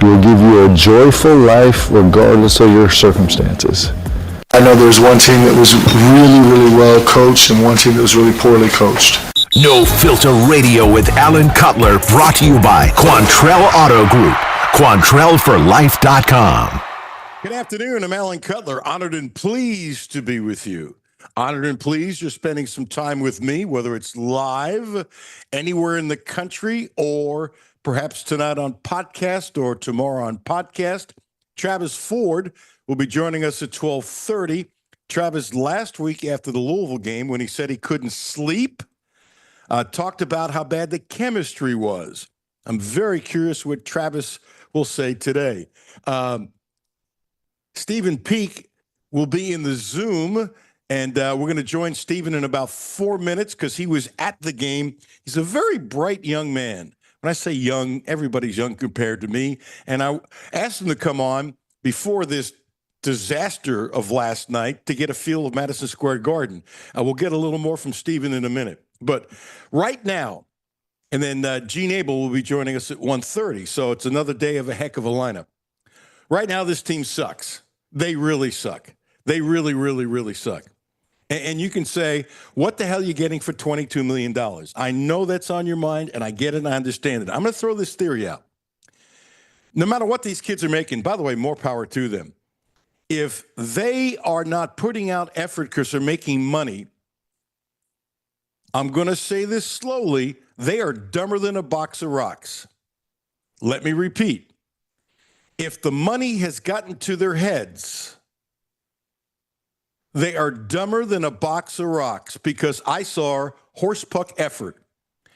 will give you a joyful life regardless of your circumstances. I know there's one team that was really, really well coached and one team that was really poorly coached. No Filter Radio with Alan Cutler, brought to you by Quantrell Auto Group. QuantrellForLife.com. Good afternoon. I'm Alan Cutler. Honored and pleased to be with you. Honored and pleased you're spending some time with me, whether it's live anywhere in the country or perhaps tonight on podcast or tomorrow on podcast. Travis Ford will be joining us at 12:30. Travis, last week after the Louisville game, when he said he couldn't sleep, talked about how bad the chemistry was. I'm very curious what Travis will say today. Stephen Peak will be in the Zoom, and we're going to join Stephen in about 4 minutes because he was at the game. He's a very bright young man. When I say young, everybody's young compared to me. And I asked him to come on before this disaster of last night to get a feel of Madison Square Garden. We'll get a little more from Stephen in a minute. But right now, and then Gene Abel will be joining us at 1:30. So it's another day of a heck of a lineup. Right now, this team sucks. They really suck. They really, really, really suck. And you can say, what the hell are you getting for $22 million? I know that's on your mind, and I get it and I understand it. I'm going to throw this theory out. No matter what these kids are making, by the way, more power to them. If they are not putting out effort because they're making money, I'm going to say this slowly, they are dumber than a box of rocks. Let me repeat. If the money has gotten to their heads, they are dumber than a box of rocks, because I saw horsepuck effort.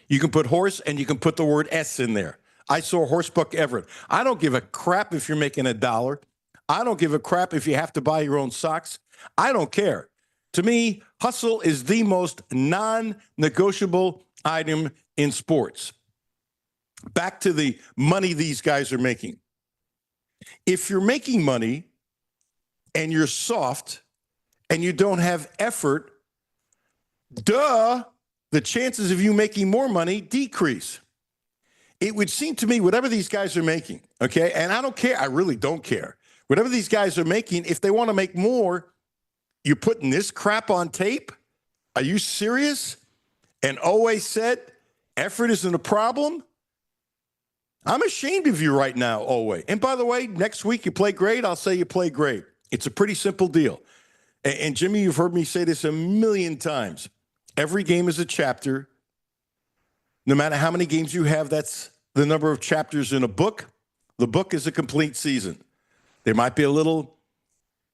You can put horse and you can put the word S in there. I saw horsepuck effort. I don't give a crap if you're making $1. I don't give a crap if you have to buy your own socks. I don't care. To me, hustle is the most non-negotiable item in sports. Back to the money these guys are making. If you're making money and you're soft and you don't have effort, the chances of you making more money decrease. It would seem to me, whatever these guys are making, okay, and I don't care, I really don't care. Whatever these guys are making, if they want to make more, you're putting this crap on tape? Are you serious? And always said, effort isn't a problem? I'm ashamed of you right now, Owe. And by the way, next week you play great, I'll say you play great. It's a pretty simple deal. And Jimmy, you've heard me say this a million times. Every game is a chapter. No matter how many games you have, that's the number of chapters in a book. The book is a complete season. There might be a little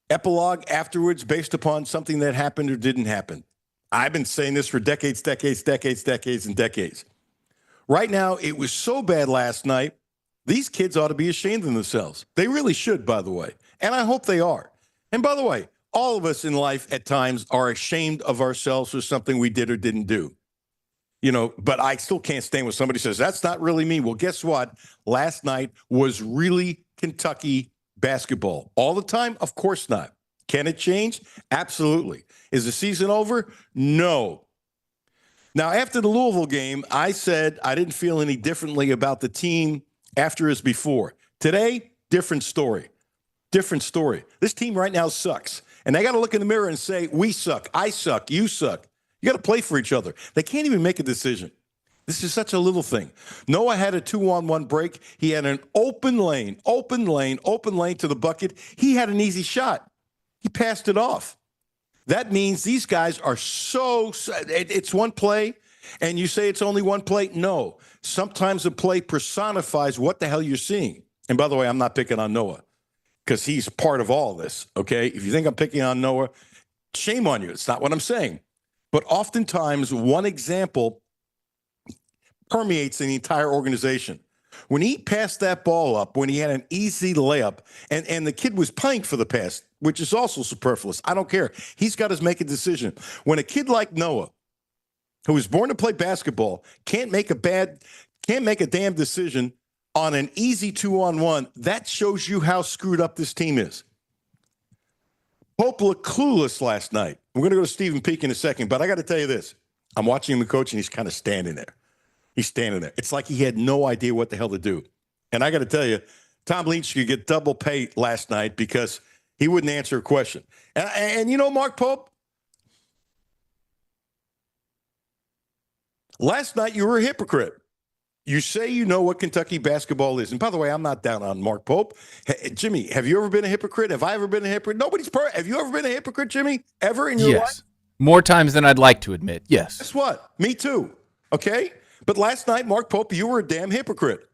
epilogue afterwards based upon something that happened or didn't happen. I've been saying this for decades. Right now, it was so bad last night, these kids ought to be ashamed of themselves. They really should, by the way. And I hope they are. And by the way, all of us in life at times are ashamed of ourselves for something we did or didn't do. You know, but I still can't stand when somebody says, that's not really me. Well, guess what? Last night was really Kentucky basketball. All the time? Of course not. Can it change? Absolutely. Is the season over? No. Now, after the Louisville game, I said I didn't feel any differently about the team after as before. Today, different story. Different story. This team right now sucks. And they got to look in the mirror and say, we suck, I suck, you suck. You got to play for each other. They can't even make a decision. This is such a little thing. Noah had a 2-on-1 break. He had an open lane to the bucket. He had an easy shot. He passed it off. That means these guys are it's one play, and you say it's only one play? No. Sometimes a play personifies what the hell you're seeing. And by the way, I'm not picking on Noah because he's part of all this, okay? If you think I'm picking on Noah, shame on you. It's not what I'm saying. But oftentimes, one example permeates in the entire organization. When he passed that ball up, when he had an easy layup, and the kid was playing for the pass, which is also superfluous. I don't care. He's got to make a decision. When a kid like Noah, who was born to play basketball, can't make a damn decision on an easy 2-on-1, that shows you how screwed up this team is. Pope looked clueless last night. We're going to go to Stephen Peak in a second, but I got to tell you this. I'm watching him coach, and he's kind of standing there. He's standing there. It's like he had no idea what the hell to do. And I got to tell you, Tom Leach could get double pay last night because he wouldn't answer a question. And you know, Mark Pope, last night you were a hypocrite. You say you know what Kentucky basketball is. And by the way, I'm not down on Mark Pope. Hey, Jimmy, have you ever been a hypocrite? Have I ever been a hypocrite? Nobody's perfect. Have you ever been a hypocrite, Jimmy? Ever in your life? More times than I'd like to admit. Yes. Guess what? Me too. Okay? But last night, Mark Pope, you were a damn hypocrite.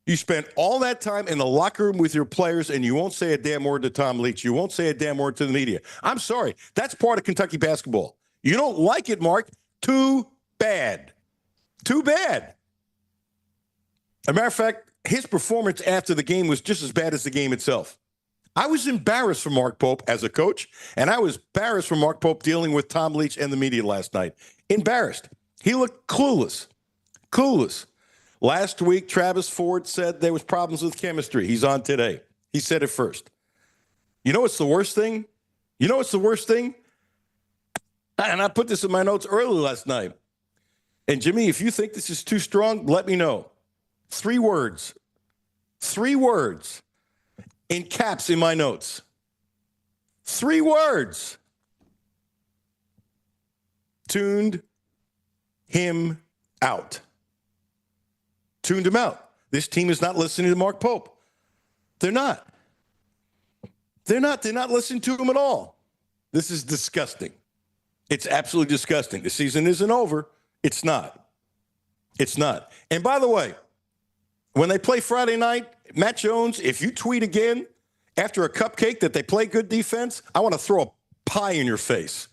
You spent all that time in the locker room with your players, and you won't say a damn word to Tom Leach. You won't say a damn word to the media. I'm sorry. That's part of Kentucky basketball. You don't like it, Mark. Too bad. Too bad. As a matter of fact, his performance after the game was just as bad as the game itself. I was embarrassed for Mark Pope as a coach, and I was embarrassed for Mark Pope dealing with Tom Leach and the media last night. Embarrassed. He looked clueless. Clueless. Last week, Travis Ford said there was problems with chemistry. He's on today. He said it first. You know what's the worst thing? You know what's the worst thing? And I put this in my notes early last night. And, Jimmy, if you think this is too strong, let me know. 3 words. 3 words in caps in my notes. 3 words. Tuned him out. Tuned him out. This team is not listening to Mark Pope. They're not. They're not listening to him at all. This is disgusting. It's absolutely disgusting. The season isn't over. It's not. It's not. And by the way, when they play Friday night, Matt Jones, if you tweet again after a cupcake that they play good defense, I want to throw a pie in your face.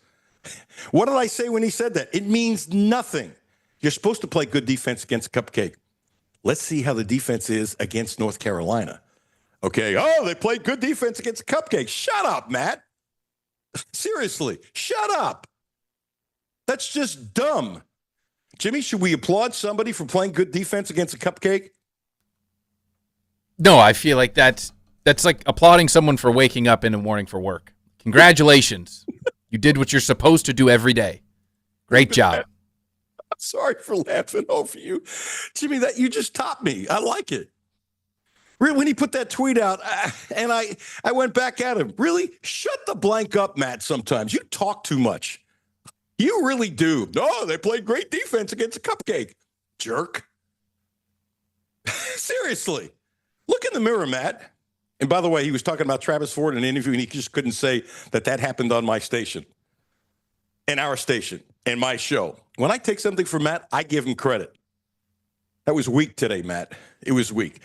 What did I say when he said that? It means nothing. You're supposed to play good defense against a cupcake. Let's see how the defense is against North Carolina. Okay. Oh, they played good defense against a cupcake. Shut up, Matt. Seriously, shut up. That's just dumb. Jimmy, should we applaud somebody for playing good defense against a cupcake? No, I feel like that's like applauding someone for waking up in the morning for work. Congratulations. You did what you're supposed to do every day. Great job. I'm sorry for laughing over you. Jimmy, that you just topped me. I like it. Really, when he put that tweet out, and I went back at him. Really? Shut the blank up, Matt, sometimes. You talk too much. You really do. No, they played great defense against a cupcake. Jerk. Seriously. Look in the mirror, Matt. And by the way, he was talking about Travis Ford in an interview, and he just couldn't say that happened on my station, and our station, and my show. When I take something from Matt, I give him credit. That was weak today, Matt. It was weak.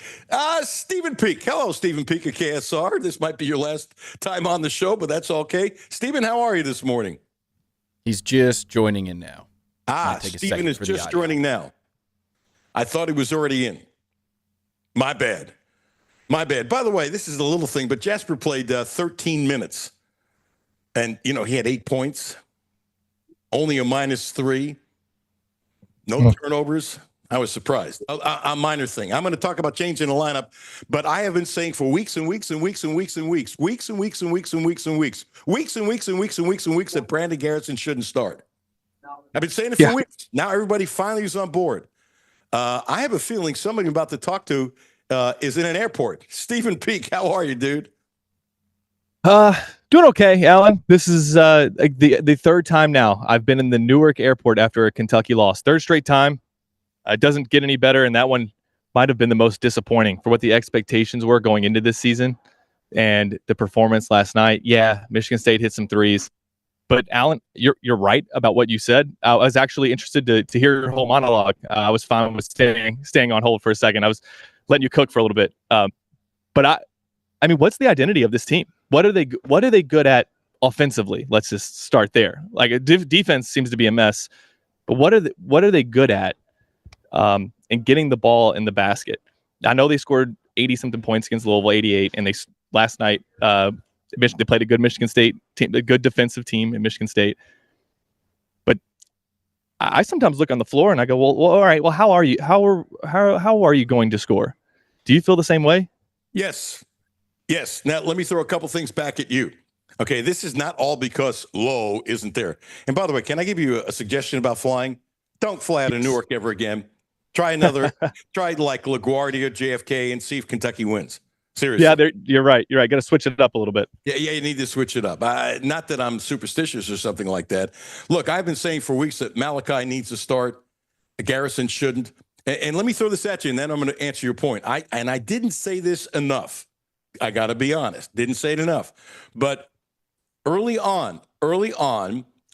Stephen Peak. Hello, Stephen Peak of KSR. This might be your last time on the show, but that's okay. Stephen, how are you this morning? He's just joining in now. Stephen is just joining now. I thought he was already in. My bad. My bad. By the way, this is a little thing, but Jasper played 13 minutes. And, you know, he had 8 points, only a -3, no turnovers. I was surprised. A minor thing. I'm going to talk about changing the lineup, but I have been saying for weeks and weeks and weeks and weeks and weeks, weeks and weeks and weeks and weeks and weeks, weeks and weeks and weeks and weeks and weeks that Brandon Garrison shouldn't start. I've been saying it for weeks. Now everybody finally is on board. I have a feeling somebody I'm about to talk to is in an airport. Stephen Peak, how are you, dude? Doing okay, Alan. This is the third time now I've been in the Newark airport after a Kentucky loss. Third straight time. It doesn't get any better, and that one might have been the most disappointing for what the expectations were going into this season and the performance last night. Yeah, Michigan State hit some threes. But, Alan, you're right about what you said. I was actually interested to hear your whole monologue. I was fine with staying on hold for a second. I was letting you cook for a little bit. But I mean, what's the identity of this team? What are they good at offensively? Let's just start there. Like defense seems to be a mess, but what are they good at? And getting the ball in the basket. I know they scored 80-something points against Louisville, 88, and last night they played a good Michigan State team, a good defensive team in Michigan State. But I sometimes look on the floor and I go, well, all right, well, how are you? How are you going to score? Do you feel the same way? Yes. Now let me throw a couple things back at you. Okay, this is not all because Lowe isn't there. And by the way, can I give you a suggestion about flying? Don't fly out of Newark ever again. Try another. Try like LaGuardia, JFK, and see if Kentucky wins. Seriously. Yeah, you're right. You're right. Got to switch it up a little bit. Yeah, you need to switch it up. Not that I'm superstitious or something like that. Look, I've been saying for weeks that Malachi needs to start. Garrison shouldn't. And let me throw this at you, and then I'm going to answer your point. I didn't say this enough. I got to be honest. Didn't say it enough. But early on,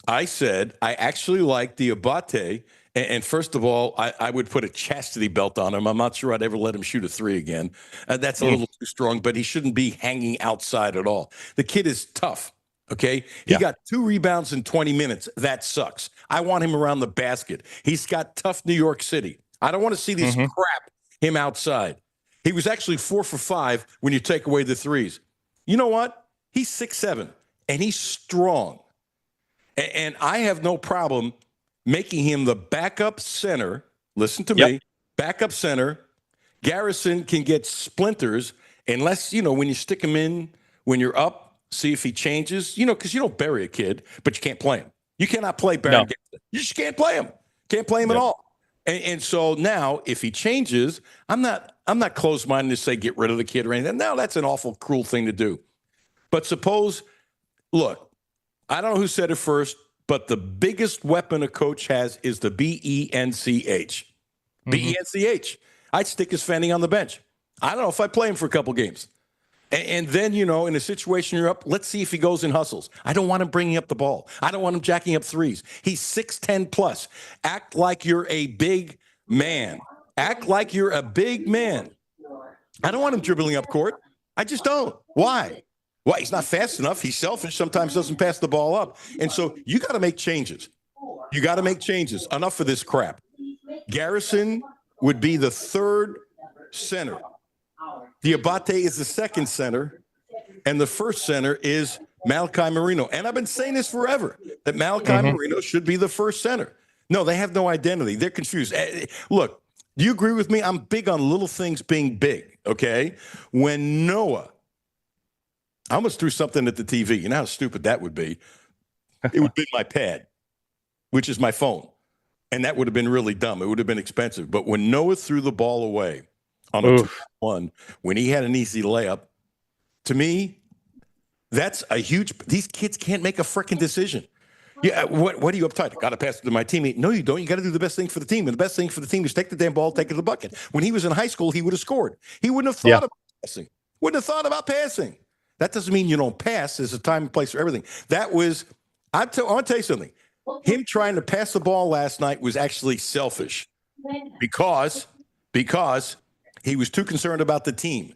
I said I actually like Diabate. And first of all, I would put a chastity belt on him. I'm not sure I'd ever let him shoot a three again. That's a little too strong, but he shouldn't be hanging outside at all. The kid is tough, okay? He got 2 rebounds in 20 minutes. That sucks. I want him around the basket. He's got tough New York City. I don't want to see this crap him outside. He was actually 4 for 5 when you take away the threes. You know what? He's 6'7", and he's strong. And I have no problem making him the backup center. Listen to me. Backup center. Garrison can get splinters unless, when you stick him in, when you're up, see if he changes. Because you don't bury a kid, but you can't play him. You cannot play Barry Garrison. You just can't play him. Can't play him at all. And so now, if he changes, I'm not closed-minded to say get rid of the kid or anything. No, that's an awful, cruel thing to do. But suppose, look, I don't know who said it first, but the biggest weapon a coach has is the B-E-N-C-H. B-E-N-C-H. I'd stick his Fanning on the bench. I don't know if I play him for a couple games. And then, in a situation you're up, let's see if he goes and hustles. I don't want him bringing up the ball. I don't want him jacking up threes. He's 6'10 plus. Act like you're a big man. Act like you're a big man. I don't want him dribbling up court. I just don't. Why? Well, he's not fast enough. He's selfish. Sometimes doesn't pass the ball up. And so you got to make changes. You got to make changes. Enough of this crap. Garrison would be the third center. Diabate is the second center. And the first center is Malachi Marino. And I've been saying this forever, that Malachi Marino should be the first center. No, they have no identity. They're confused. Look, do you agree with me? I'm big on little things being big, okay? When Noah, I almost threw something at the TV. You know how stupid that would be? It would be my pad, which is my phone. And that would have been really dumb. It would have been expensive. But when Noah threw the ball away on a 2-1, when he had an easy layup, to me, that's a huge – these kids can't make a freaking decision. Yeah, what are you uptight? I got to pass it to my teammate. No, you don't. You got to do the best thing for the team. And the best thing for the team is take the damn ball, take it to the bucket. When he was in high school, he would have scored. He wouldn't have thought about passing. Wouldn't have thought about passing. That doesn't mean you don't pass. There's a time and place for everything. That was – I want to tell you something. Him trying to pass the ball last night was actually selfish because he was too concerned about the team.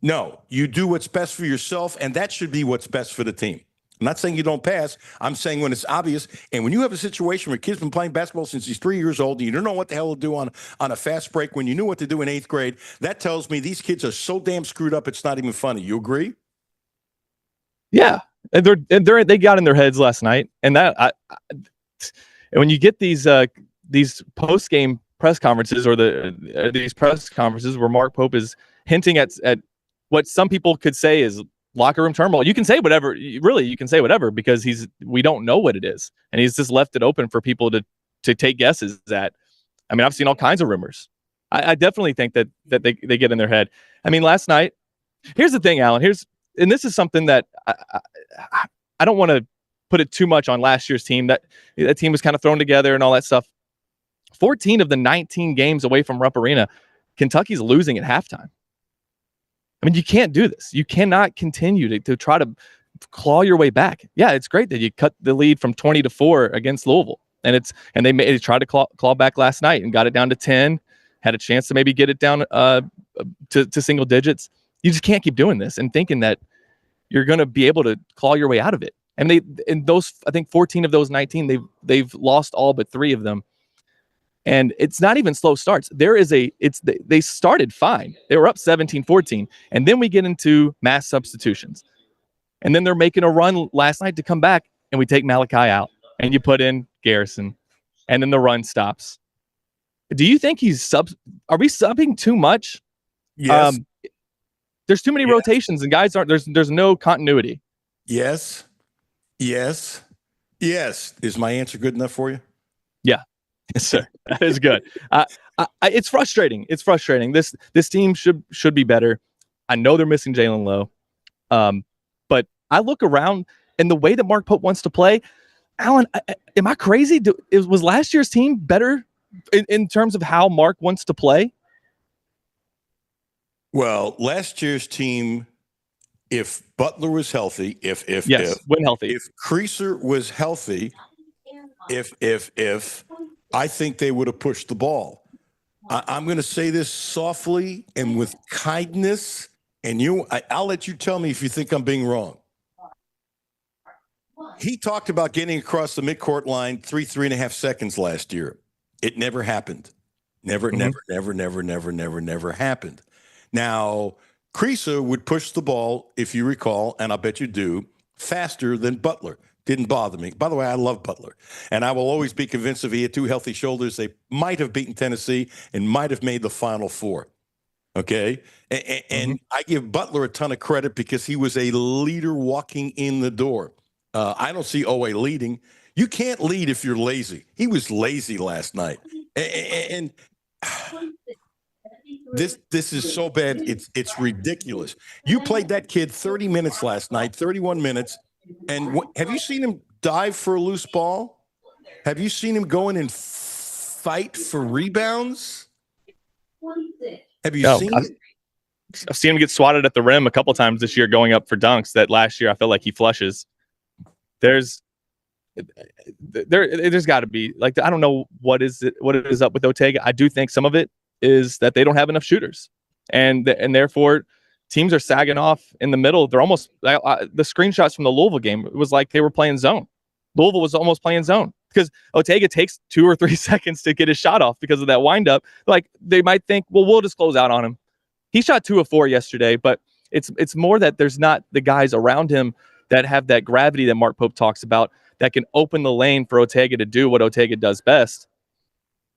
No, you do what's best for yourself, and that should be what's best for the team. I'm not saying you don't pass. I'm saying when it's obvious, and when you have a situation where kids been playing basketball since he's 3 years old, and you don't know what the hell to do on a fast break when you knew what to do in 8th grade, that tells me these kids are so damn screwed up it's not even funny. You agree? Yeah, and they got in their heads last night, and and when you get these post game press conferences or these press conferences where Mark Pope is hinting at what some people could say is locker room turmoil. You can say whatever, really, you can say whatever because we don't know what it is, and he's just left it open for people to take guesses at. I mean, I've seen all kinds of rumors. I definitely think that they get in their head. I mean, last night. Here's the thing, Alan. And this is something that I don't want to put it too much on last year's team. That team was kind of thrown together and all that stuff. 14 of the 19 games away from Rupp Arena, Kentucky's losing at halftime. I mean, you can't do this. You cannot continue to try to claw your way back. Yeah, it's great that you cut the lead from 20-4 against Louisville, and they tried to claw back last night and got it down to 10. Had a chance to maybe get it down to single digits. You just can't keep doing this and thinking that you're going to be able to claw your way out of it. And I think 14 of those 19, they've lost all but 3 of them. And it's not even slow starts. They started fine. They were up 17-14. And then we get into mass substitutions. And then they're making a run last night to come back, and we take Malachi out. And you put in Garrison. And then the run stops. Do you think are we subbing too much? Yes. There's too many rotations, and guys there's no continuity. Yes. Is my answer good enough for you? Yeah. Yes, sir. That is good. It's frustrating. It's frustrating. This team should be better. I know they're missing Jalen Lowe, but I look around and the way that Mark Pope wants to play. Alan, am I crazy? Was last year's team better in terms of how Mark wants to play? Well, last year's team, if Butler was healthy, when healthy, if Creaser was healthy, if I think they would have pushed the ball. I'm going to say this softly and with kindness, and I'll let you tell me if you think I'm being wrong. He talked about getting across the midcourt line 3.5 seconds last year. It never happened. Never happened. Now, Creaser would push the ball, if you recall, and I bet you do, faster than Butler. Didn't bother me. By the way, I love Butler. And I will always be convinced if he had 2 healthy shoulders, they might have beaten Tennessee and might have made the Final Four. Okay? And I give Butler a ton of credit because he was a leader walking in the door. I don't see OA leading. You can't lead if you're lazy. He was lazy last night. And this is so bad. It's ridiculous. You played that kid 30 minutes last night, 31 minutes. And have you seen him dive for a loose ball? Have you seen him go in and fight for rebounds? Have you seen it? I've seen him get swatted at the rim a couple times this year going up for dunks that last year I felt like he flushes. There's got to be, like, I don't know what it is up with Otega. I do think some of it is that they don't have enough shooters, and therefore teams are sagging off in the middle. They're almost the screenshots from the Louisville game. It was like they were playing zone. Louisville was almost playing zone because Otega takes 2 or 3 seconds to get his shot off because of that windup. Like, they might think, well, we'll just close out on him. He shot 2 of 4 yesterday, but it's more that there's not the guys around him that have that gravity that Mark Pope talks about that can open the lane for Otega to do what Otega does best.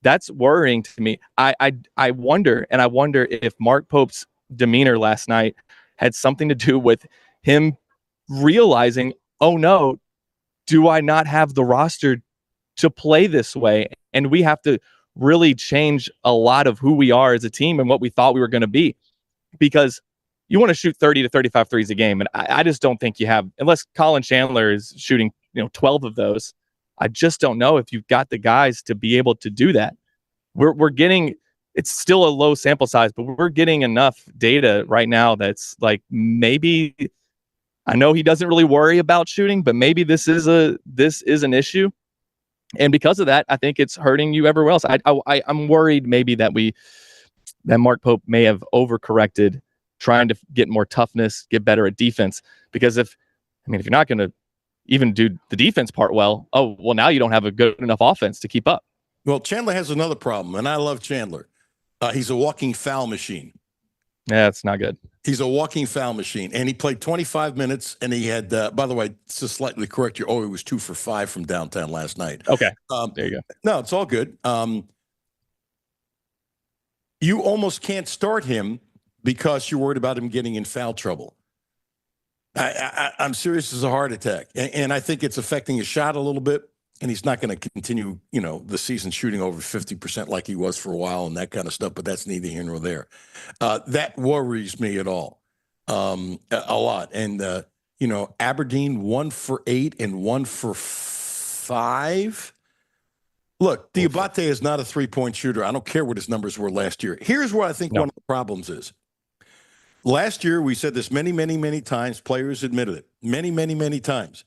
That's worrying to me. I wonder if Mark Pope's demeanor last night had something to do with him realizing, oh no, do I not have the roster to play this way? And we have to really change a lot of who we are as a team and what we thought we were going to be, because you want to shoot 30 to 35 threes a game. And I just don't think you have, unless Colin Chandler is shooting 12 of those. I just don't know if you've got the guys to be able to do that. We're getting, it's still a low sample size, but we're getting enough data right now that's like, maybe, I know he doesn't really worry about shooting, but maybe this is an issue. And because of that, I think it's hurting you everywhere else. I'm worried maybe that Mark Pope may have overcorrected, trying to get more toughness, get better at defense. Because if you're not going to even do the defense part well, now you don't have a good enough offense to keep up. Well, Chandler has another problem, and I love Chandler. He's a walking foul machine. Yeah, it's not good. He's a walking foul machine, and he played 25 minutes, and he had, by the way, to slightly correct you, he was 2 for 5 from downtown last night. Okay, there you go. No, it's all good. You almost can't start him because you're worried about him getting in foul trouble. I'm serious as a heart attack, and I think it's affecting his shot a little bit, and he's not going to continue, the season shooting over 50% like he was for a while and that kind of stuff, but that's neither here nor there. That worries me at all, a lot. And, Aberdeen 1 for 8 and 1 for 5. Look, Diabate is not a three-point shooter. I don't care what his numbers were last year. Here's where I think one of the problems is. Last year, we said this many, many, many times. Players admitted it many, many, many times.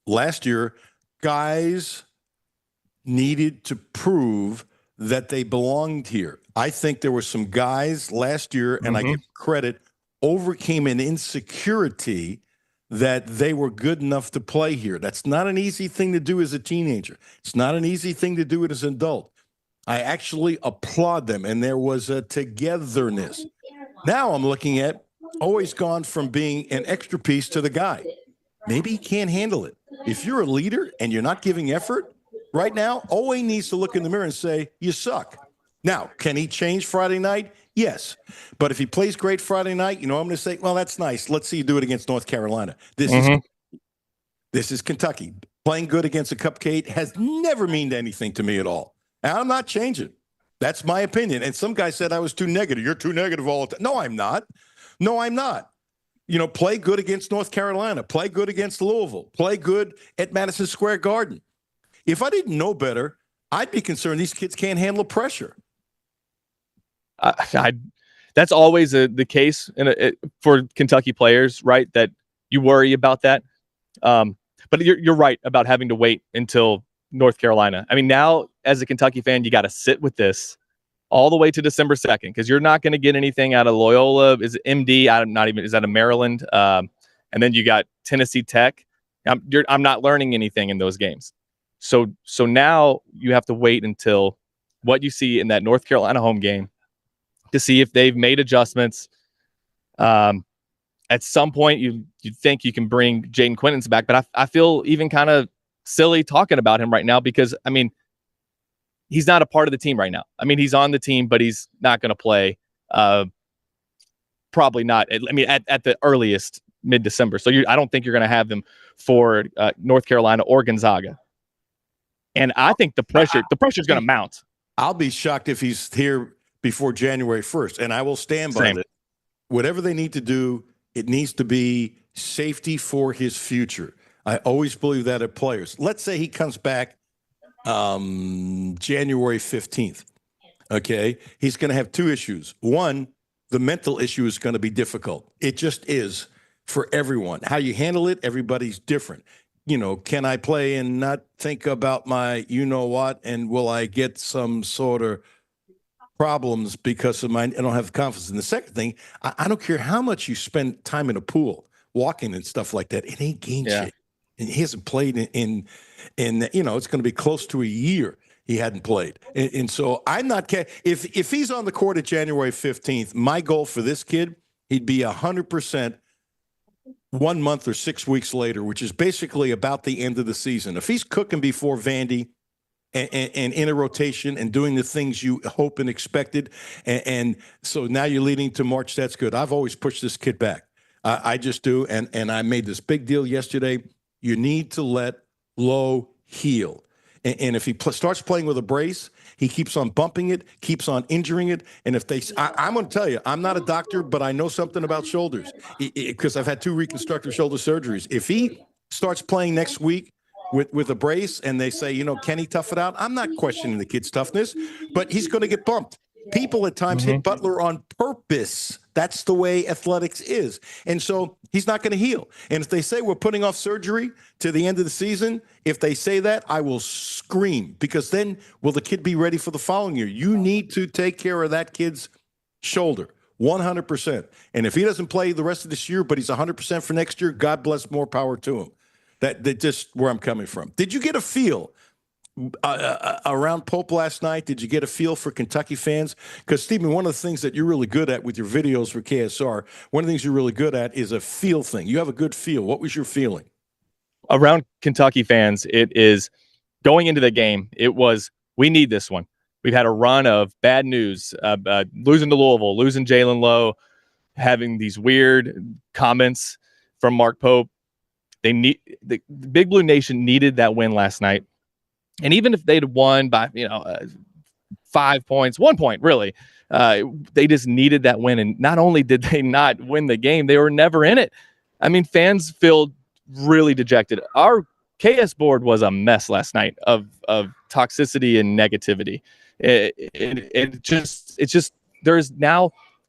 Last year, guys needed to prove that they belonged here. I think there were some guys last year, and I give credit, overcame an insecurity that they were good enough to play here. That's not an easy thing to do as a teenager. It's not an easy thing to do it as an adult. I actually applaud them, and there was a togetherness. Now I'm looking at always gone from being an extra piece to the guy. Maybe he can't handle it. If you're a leader and you're not giving effort right now, Owe needs to look in the mirror and say, you suck. Now, can he change Friday night? Yes. But if he plays great Friday night, I'm going to say, well, that's nice. Let's see you do it against North Carolina. This is Kentucky. Playing good against a cupcake has never meant anything to me at all. And I'm not changing. That's my opinion. And some guy said I was too negative. You're too negative all the time. No, I'm not. No, I'm not. Play good against North Carolina. Play good against Louisville. Play good at Madison Square Garden. If I didn't know better, I'd be concerned these kids can't handle pressure. That's always the case for Kentucky players, right? That you worry about that. But you're right about having to wait until North Carolina. I mean, now as a Kentucky fan, you got to sit with this all the way to December 2nd because you're not going to get anything out of Loyola. Is it MD? I'm not even. Is that a Maryland? And then you got Tennessee Tech. I'm not learning anything in those games. So now you have to wait until what you see in that North Carolina home game to see if they've made adjustments. At some point, you think you can bring Jaden Quinton's back, but I feel even kind of silly talking about him right now because, I mean, he's not a part of the team right now. I mean, he's on the team, but he's not going to play. Probably not. I mean, at the earliest, mid-December. So I don't think you're going to have them for North Carolina or Gonzaga. And I think the pressure is going to mount. I'll be shocked if he's here before January 1st, and I will stand by it. Whatever they need to do, it needs to be safety for his future. I always believe that at players. Let's say he comes back January 15th. Okay. He's going to have two issues. One, the mental issue is going to be difficult. It just is for everyone. How you handle it, everybody's different. Can I play and not think about my what, and will I get some sort of problems because of I don't have confidence. And the second thing, I don't care how much you spend time in a pool, walking and stuff like that. It ain't game shape. And he hasn't played in it's going to be close to a year he hadn't played. And so I'm not if he's on the court at January 15th, my goal for this kid, he'd be 100% 1 month or 6 weeks later, which is basically about the end of the season. If he's cooking before Vandy and in a rotation and doing the things you hope and expected, and so now you're leading to March, that's good. I've always pushed this kid back. I just do, and I made this big deal yesterday. You need to let Lowe heal. And if he starts playing with a brace, he keeps on bumping it, keeps on injuring it. And if I'm going to tell you, I'm not a doctor, but I know something about shoulders because I've had 2 reconstructive shoulder surgeries. If he starts playing next week with a brace and they say, can he tough it out? I'm not questioning the kid's toughness, but he's going to get bumped. People at times hit Butler on purpose. That's the way athletics is. And so he's not going to heal. And if they say we're putting off surgery to the end of the season, if they say that, I will scream because then will the kid be ready for the following year? You need to take care of that kid's shoulder 100%. And if he doesn't play the rest of this year, but he's 100% for next year, God bless, more power to him. That just where I'm coming from. Did you get a feel around Pope last night? Did you get a feel for Kentucky fans? Because, Stephen, one of the things that you're really good at with your videos for KSR, one of the things you're really good at is a feel thing. You have a good feel. What was your feeling? Around Kentucky fans, it is going into the game, it was, we need this one. We've had a run of bad news, losing to Louisville, losing Jalen Lowe, having these weird comments from Mark Pope. The Big Blue Nation needed that win last night. And even if they'd won by, 5 points, 1 point, really, they just needed that win. And not only did they not win the game, they were never in it. I mean, fans feel really dejected. Our KS board was a mess last night of toxicity and negativity.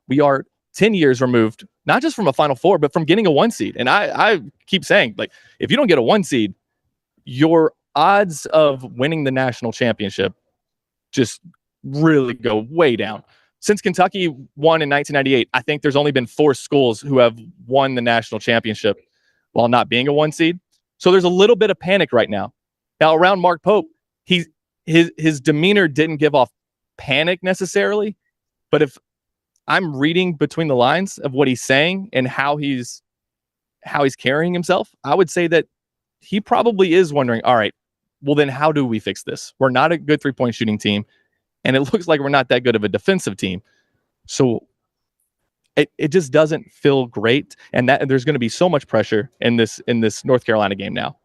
We are 10 years removed, not just from a Final Four, but from getting a 1 seed. And I keep saying, if you don't get a 1 seed, your odds of winning the national championship just really go way down. Since Kentucky won in 1998, I think there's only been 4 schools who have won the national championship while not being a 1 seed. So there's a little bit of panic right now. Now around Mark Pope, his demeanor didn't give off panic necessarily, but if I'm reading between the lines of what he's saying and how he's carrying himself, I would say that he probably is wondering, all right, well then how do we fix this? We're not a good 3-point shooting team, and it looks like we're not that good of a defensive team. So it just doesn't feel great, and that there's going to be so much pressure in this North Carolina game now.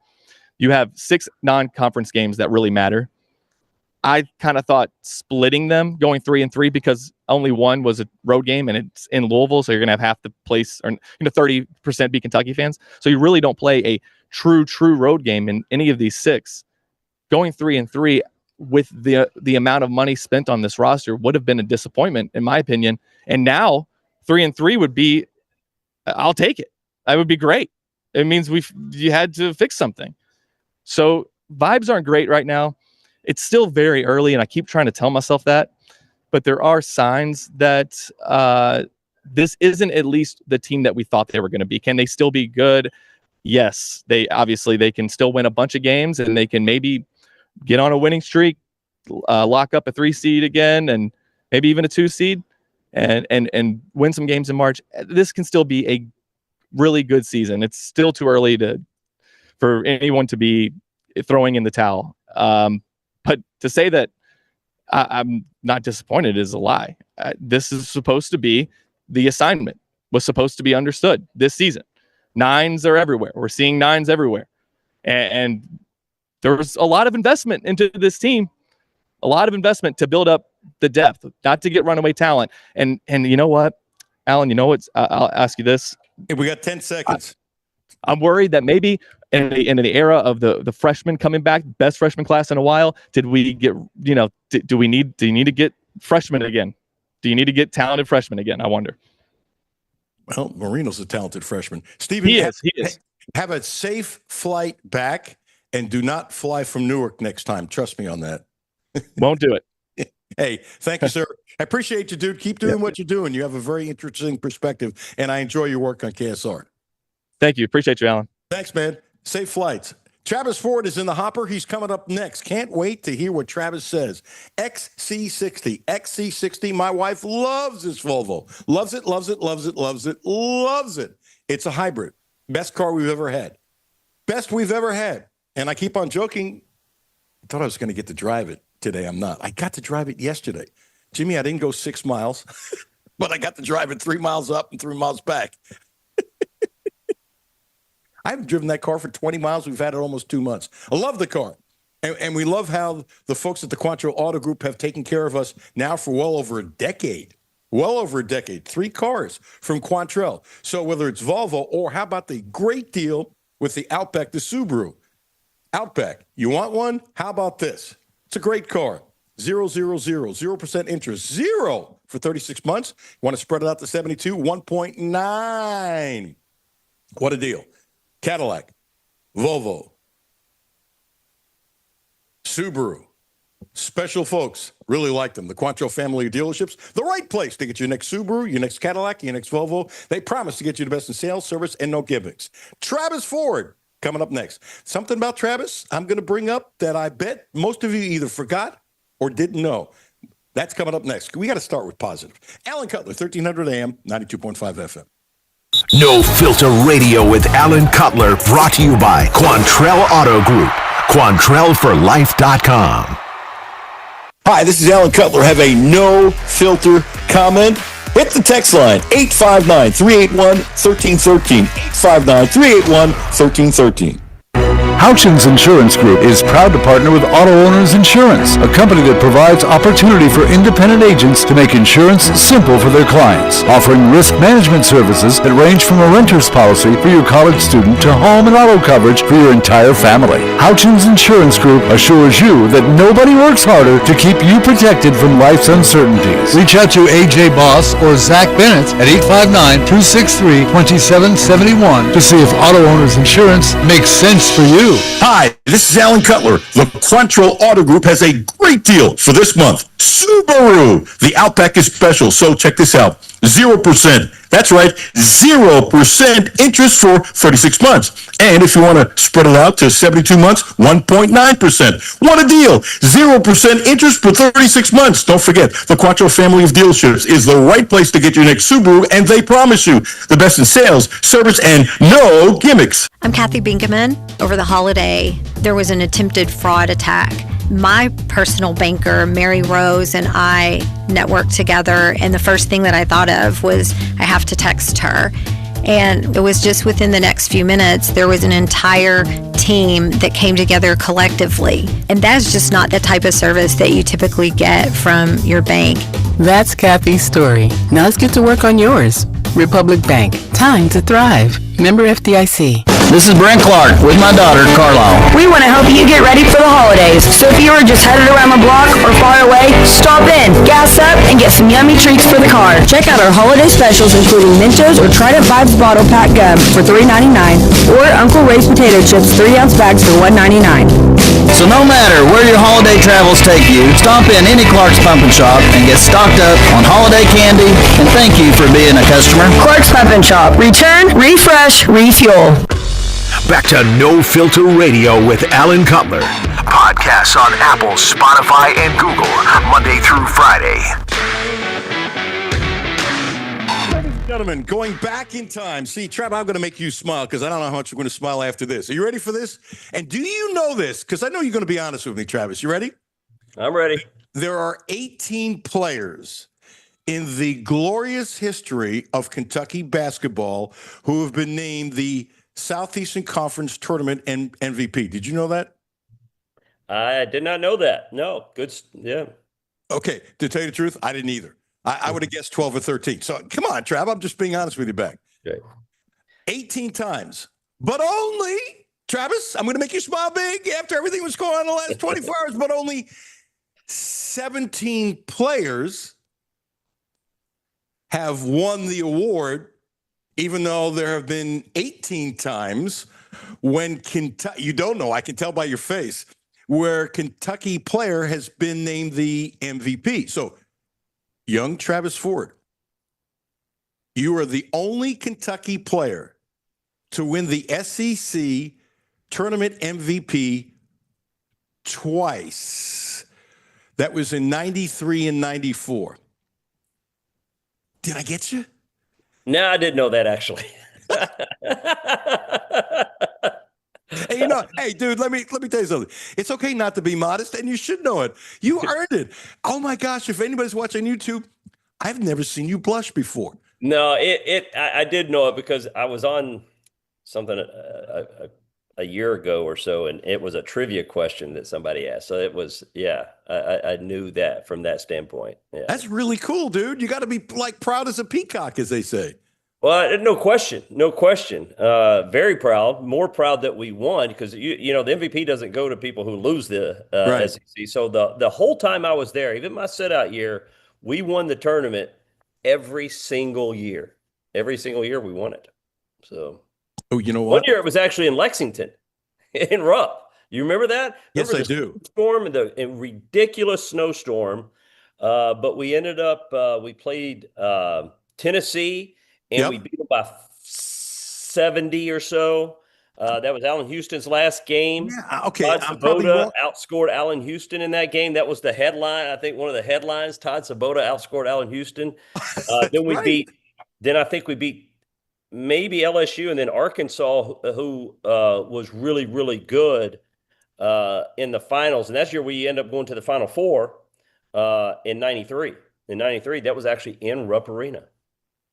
You have 6 non-conference games that really matter. I kind of thought splitting them, going 3-3, because only one was a road game and it's in Louisville, so you're gonna have half the place, or 30% be Kentucky fans. So you really don't play a true road game in any of these 6. Going 3-3 with the amount of money spent on this roster would have been a disappointment, in my opinion. And now 3-3 would be, I'll take it. That would be great. It means you had to fix something. So vibes aren't great right now. It's still very early, and I keep trying to tell myself that, but there are signs that this isn't at least the team that we thought they were going to be. Can they still be good? Yes, they can still win a bunch of games, and they can maybe get on a winning streak, lock up a 3 seed again, and maybe even a 2 seed, and win some games in March. This can still be a really good season. It's still too early for anyone to be throwing in the towel. But to say that I'm not disappointed is a lie. This is supposed to be the assignment, was supposed to be understood this season. 9s are everywhere. We're seeing 9s everywhere. And there was a lot of investment into this team, a lot of investment to build up the depth, not to get runaway talent. And you know what, Alan, I'll ask you this. We got 10 seconds. I'm worried that maybe in the era of the freshmen coming back, best freshman class in a while, did we get, do you need to get freshmen again? Do you need to get talented freshmen again? I wonder. Well, Marino's a talented freshman. Stephen, he is. Have a safe flight back, and do not fly from Newark next time. Trust me on that. Won't do it. Hey, thank you, sir. I appreciate you, dude. Keep doing what you're doing. You have a very interesting perspective, and I enjoy your work on KSR. Thank you. Appreciate you, Alan. Thanks, man. Safe flights. Travis Ford is in the hopper. He's coming up next. Can't wait to hear what Travis says. XC60. My wife loves this Volvo. Loves it, loves it, loves it, loves it, loves it. It's a hybrid. Best car we've ever had. Best we've ever had. And I keep on joking. I thought I was going to get to drive it today. I'm not. I got to drive it yesterday. Jimmy, I didn't go 6 miles, but I got to drive it 3 miles up and 3 miles back. I haven't driven that car for 20 miles. We've had it almost 2 months. I love the car. And we love how the folks at the Quantrill Auto Group have taken care of us now for well over a decade. 3 cars from Quantrill. So whether it's Volvo or how about the great deal with the Outback, the Subaru. Outback, you want one? How about this? It's a great car. 0% interest. 0 for 36 months. Want to spread it out to 72? 1.9. What a deal. Cadillac, Volvo, Subaru. Special folks. Really like them. The Quantrill family of dealerships. The right place to get your next Subaru, your next Cadillac, your next Volvo. They promise to get you the best in sales, service, and no gimmicks. Travis Ford coming up next. Something about Travis I'm going to bring up that I bet most of you either forgot or didn't know. That's coming up next. We got to start with positive. Alan Cutler, 1300 AM, 92.5 FM. No Filter Radio with Alan Cutler, brought to you by Quantrill Auto Group. QuantrellForLife.com. Hi, this is Alan Cutler. Have a no filter comment? Hit the text line, 859-381-1313. 859-381-1313. Houchins Insurance Group is proud to partner with Auto Owners Insurance, a company that provides opportunity for independent agents to make insurance simple for their clients, offering risk management services that range from a renter's policy for your college student to home and auto coverage for your entire family. Houchins Insurance Group assures you that nobody works harder to keep you protected from life's uncertainties. Reach out to AJ Boss or Zach Bennett at 859-263-2771 to see if Auto Owners Insurance makes sense for you. Hi, this is Alan Cutler. The Quantrill Auto Group has a great deal for this month. Subaru. The Outback is special, so check this out. 0%. That's right, 0% interest for 36 months. And if you want to spread it out to 72 months, 1.9%. What a deal. 0% interest for 36 months. Don't forget, the Quantrill family of dealerships is the right place to get your next Subaru, and they promise you the best in sales, service, and no gimmicks. I'm Kathy Binkaman. Over the holiday, there was an attempted fraud attack. My personal banker, Mary Rose, and I networked together, and the first thing that I thought of was I have to text her. And it was just within the next few minutes, there was an entire team that came together collectively. And that's just not the type of service that you typically get from your bank. That's Kathy's story. Now let's get to work on yours. Republic Bank. Time to thrive. Member FDIC. This is Brent Clark with my daughter, Carlisle. We want to help you get ready for the holidays. So if you are just headed around the block or far away, stop in, gas up, and get some yummy treats for the car. Check out our holiday specials including Mentos or Trident Vibes bottle pack gum for $3.99 or Uncle Ray's potato chips 3-ounce bags for $1.99. So no matter where your holiday travels take you, stop in any Clark's Pump and Shop and get stocked up on holiday candy, and thank you for being a customer. Clark's Pump and Shop. Return, refresh, refuel. Back to No Filter Radio with Alan Cutler. Podcasts on Apple, Spotify, and Google, Monday through Friday. Ladies and gentlemen, going back in time. See, Trav, I'm going to make you smile because I don't know how much you're going to smile after this. Are you ready for this? And do you know this? Because I know you're going to be honest with me, Travis. You ready? I'm ready. There are 18 players in the glorious history of Kentucky basketball who have been named the Southeastern Conference Tournament MVP. Did you know that? I did not know that. No. Good. Yeah. Okay. To tell you the truth, I didn't either. I would have guessed 12 or 13. So come on, Trav. I'm just being honest with you back. Okay. 18 times. But only, Travis, I'm going to make you smile big after everything was going on in the last 24 hours, but only 17 players have won the award, even though there have been 18 times when Kentucky, you don't know, I can tell by your face, where Kentucky player has been named the MVP. So, young Travis Ford, you are the only Kentucky player to win the SEC tournament MVP twice. That was in 93 and 94. Did I get you? No, I didn't know that actually. Hey, hey, dude, let me tell you something. It's okay not to be modest, and you should know it. You earned it. Oh my gosh! If anybody's watching YouTube, I've never seen you blush before. No, I did know it because I was on something a year ago or so, and it was a trivia question that somebody asked. So it was, yeah, I knew that from that standpoint. Yeah. That's really cool, dude. You got to be like proud as a peacock, as they say. Well, no question. Very proud, more proud that we won because, you know, the MVP doesn't go to people who lose the right. SEC. So the whole time I was there, even my sit-out year, we won the tournament every single year. Every single year we won it. So, oh, you know what? One year it was actually in Lexington, in Rupp. You remember that? Yes, I do. Storm, a ridiculous snowstorm, but we ended up we played Tennessee. And we beat them by 70 or so. That was Allen Houston's last game. Yeah, okay. Todd Sabota outscored Allen Houston in that game. That was the headline. I think one of the headlines. Todd Sabota outscored Allen Houston. Then we Then I think we beat maybe LSU and then Arkansas, who was really, really good in the finals. And that's year we end up going to the Final Four in 93. In 93, that was actually in Rupp Arena.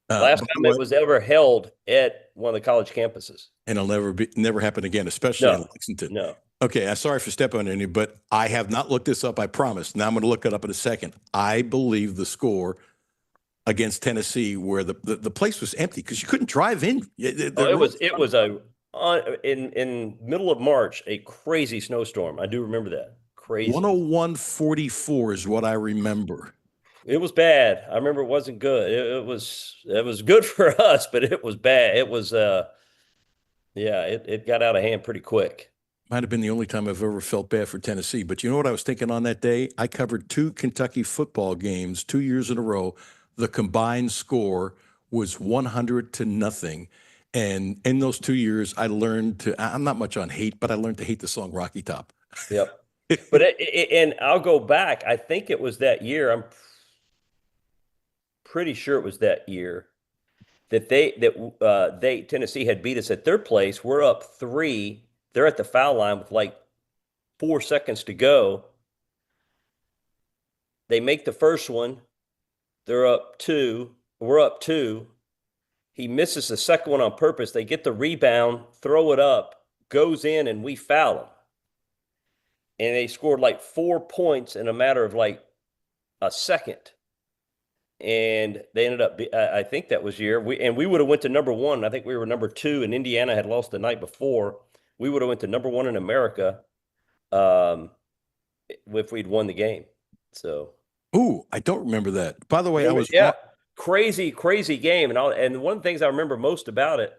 Last time it was ever held at one of the college campuses. And it'll never happen again, especially in Lexington. No. Okay, I'm sorry for stepping on you, but I have not looked this up, I promise. Now I'm going to look it up in a second. I believe the score against Tennessee where the place was empty because you couldn't drive in. It was in middle of March, a crazy snowstorm. I do remember that. Crazy. 101-44 is what I remember. It was bad. I remember it wasn't good. It was good for us, but it was bad. It was it got out of hand pretty quick. Might have been the only time I've ever felt bad for Tennessee. But you know what I was thinking on that day? I covered 2 Kentucky football games 2 years in a row. The combined score was 100-0. And in those 2 years, I learned I'm not much on hate, but I learned to hate the song Rocky Top. Yep. But and I'll go back. I think it was that year. I'm pretty sure it was that year that Tennessee had beat us at their place. We're up 3. They're at the foul line with like 4 seconds to go. They make the first one. They're up 2. We're up 2. He misses the second one on purpose. They get the rebound, throw it up, goes in, and we foul him. And they scored like 4 points in a matter of like a second. And they ended up, I think that was year. We would have went to number 1. I think we were number 2, and Indiana had lost the night before. We would have went to number 1 in America if we'd won the game. So. Ooh, I don't remember that. By the way, I was crazy game, and one of the things I remember most about it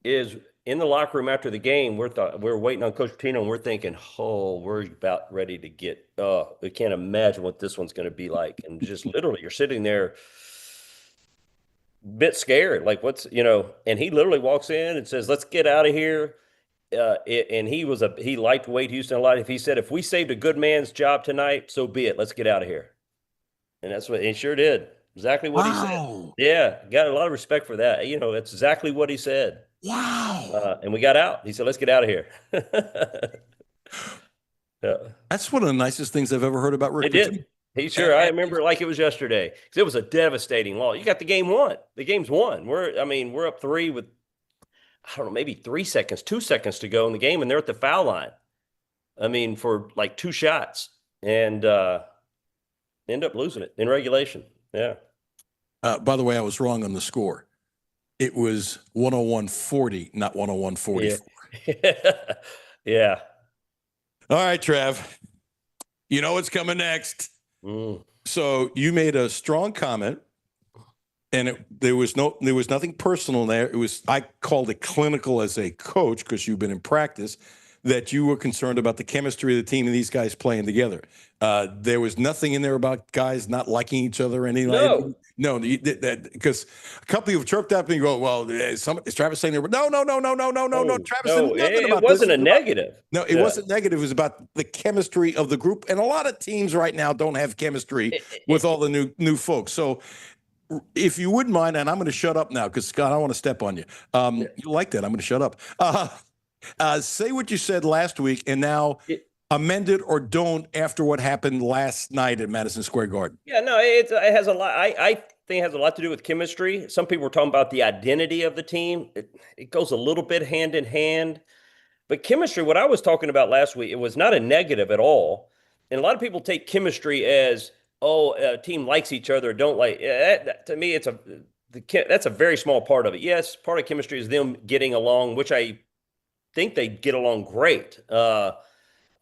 is in the locker room after the game, we're waiting on Coach Pitino, and we're thinking, oh, we're about ready to get. We can't imagine what this one's going to be like, and just literally, you're sitting there, a bit scared, like and he literally walks in and says, "Let's get out of here." And he liked Wade Houston a lot. If he said, "If we saved a good man's job tonight, so be it. Let's get out of here." And that's what he sure did. Exactly what he said. Yeah, got a lot of respect for that. That's exactly what he said. Wow. And we got out. He said, "Let's get out of here." Yeah. That's one of the nicest things I've ever heard about Rick. It did. I remember it like it was yesterday. Because it was a devastating loss. You got the game won. The game's won. We're up 3 with, I don't know, maybe 2 seconds to go in the game, and they're at the foul line. For like 2 shots. And end up losing it in regulation. Yeah. By the way, I was wrong on the score. It was 101-40, not 101-44. Yeah. All right, Trev. You know what's coming next. So you made a strong comment, and there was nothing personal there. I called it clinical as a coach because you've been in practice, that you were concerned about the chemistry of the team and these guys playing together. There was nothing in there about guys not liking each other or anything. No, because a couple of you chirped up and you go, "Well, is Travis saying there?" No. Travis said nothing about it wasn't a negative. No, it wasn't negative. It was about the chemistry of the group, and a lot of teams right now don't have chemistry with all the new folks. So, if you wouldn't mind, and I'm going to shut up now because Scott, I don't want to step on you. You like that? I'm going to shut up. Say what you said last week, and now amend it or don't after what happened last night at Madison Square Garden. Yeah, no, it has a lot. I think it has a lot to do with chemistry. Some people were talking about the identity of the team. It goes a little bit hand in hand. But chemistry, what I was talking about last week, it was not a negative at all. And a lot of people take chemistry as, a team likes each other or don't like. To me, that's a very small part of it. Yes, part of chemistry is them getting along, which I think they get along great.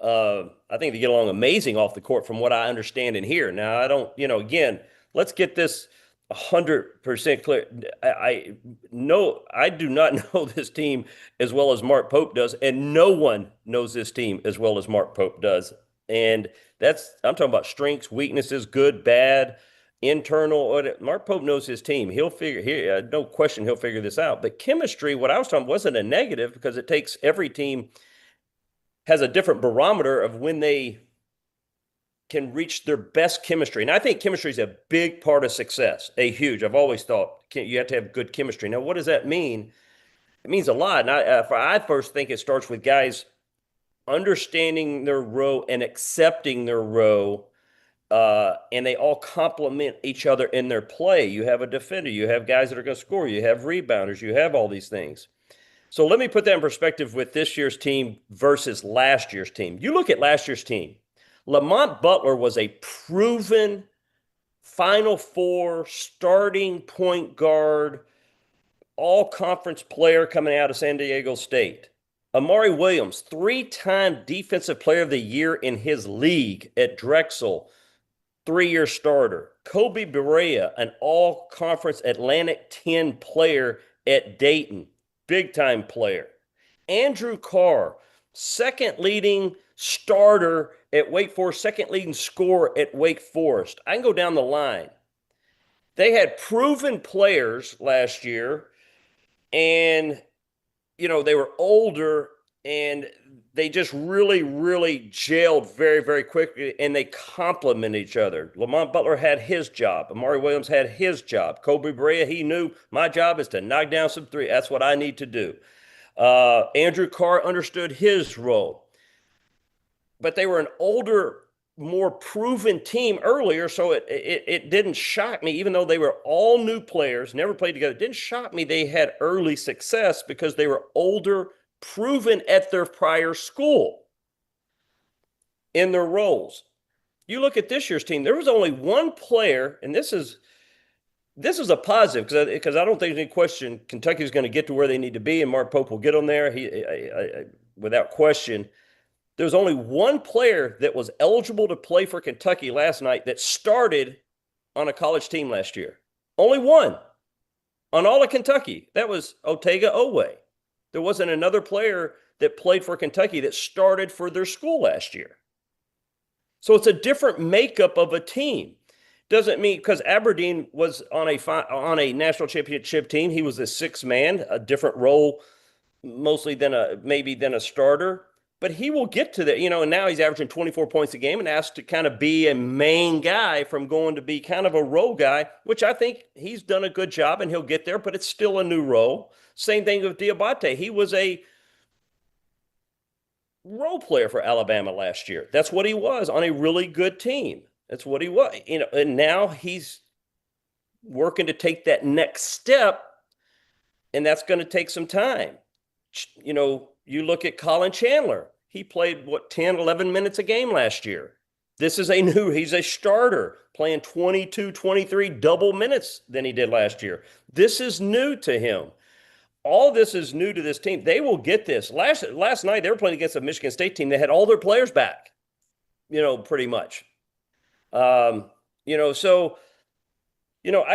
I think they get along amazing off the court from what I understand and hear. Now, I don't, again, let's get this 100% clear. I do not know this team as well as Mark Pope does, and no one knows this team as well as Mark Pope does. And I'm talking about strengths, weaknesses, good, bad, internal. Mark Pope knows his team. He'll figure, no question, he'll figure this out. But chemistry, what I was talking wasn't a negative because it takes every team has a different barometer of when they can reach their best chemistry. And I think chemistry is a big part of success, I've always thought you have to have good chemistry. Now, what does that mean? It means a lot. And I first think it starts with guys understanding their role and accepting their role, and they all complement each other in their play. You have a defender, you have guys that are going to score, you have rebounders, you have all these things. So let me put that in perspective with this year's team versus last year's team. You look at last year's team. Lamont Butler was a proven Final Four starting point guard, all-conference player coming out of San Diego State. Amari Williams, 3-time Defensive Player of the Year in his league at Drexel, 3-year starter. Kobe Berea, an all-conference Atlantic 10 player at Dayton, big-time player. Andrew Carr, second leading starter at Wake Forest, second leading scorer at Wake Forest. I can go down the line. They had proven players last year, and they were older, and they just really, really gelled very, very quickly, and they complement each other. Lamont Butler had his job. Amari Williams had his job. Kobe Berea, he knew my job is to knock down some three. That's what I need to do. Andrew Carr understood his role. But they were an older more proven team earlier, so it didn't shock me, even though they were all new players, never played together. It didn't shock me they had early success because they were older, proven at their prior school in their roles. You look at this year's team, there was only one player, and this is a positive because I don't think there's any question Kentucky's going to get to where they need to be, and Mark Pope will get them there. Without question. There's only one player that was eligible to play for Kentucky last night that started on a college team last year. Only one on all of Kentucky. That was Otega Owe. There wasn't another player that played for Kentucky that started for their school last year. So it's a different makeup of a team. Doesn't mean because Aberdeen was on a national championship team, he was a sixth man, a different role mostly than a starter. But he will get to that, and now he's averaging 24 points a game and asked to kind of be a main guy from going to be kind of a role guy, which I think he's done a good job and he'll get there, but it's still a new role. Same thing with Diabate. He was a role player for Alabama last year. That's what he was on a really good team. That's what he was, and now he's working to take that next step, and that's going to take some time. You look at Colin Chandler. He played, 10, 11 minutes a game last year. He's a starter, playing 22, 23 double minutes than he did last year. This is new to him. All this is new to this team. They will get this. Last night, they were playing against a Michigan State team that had all their players back, pretty much. I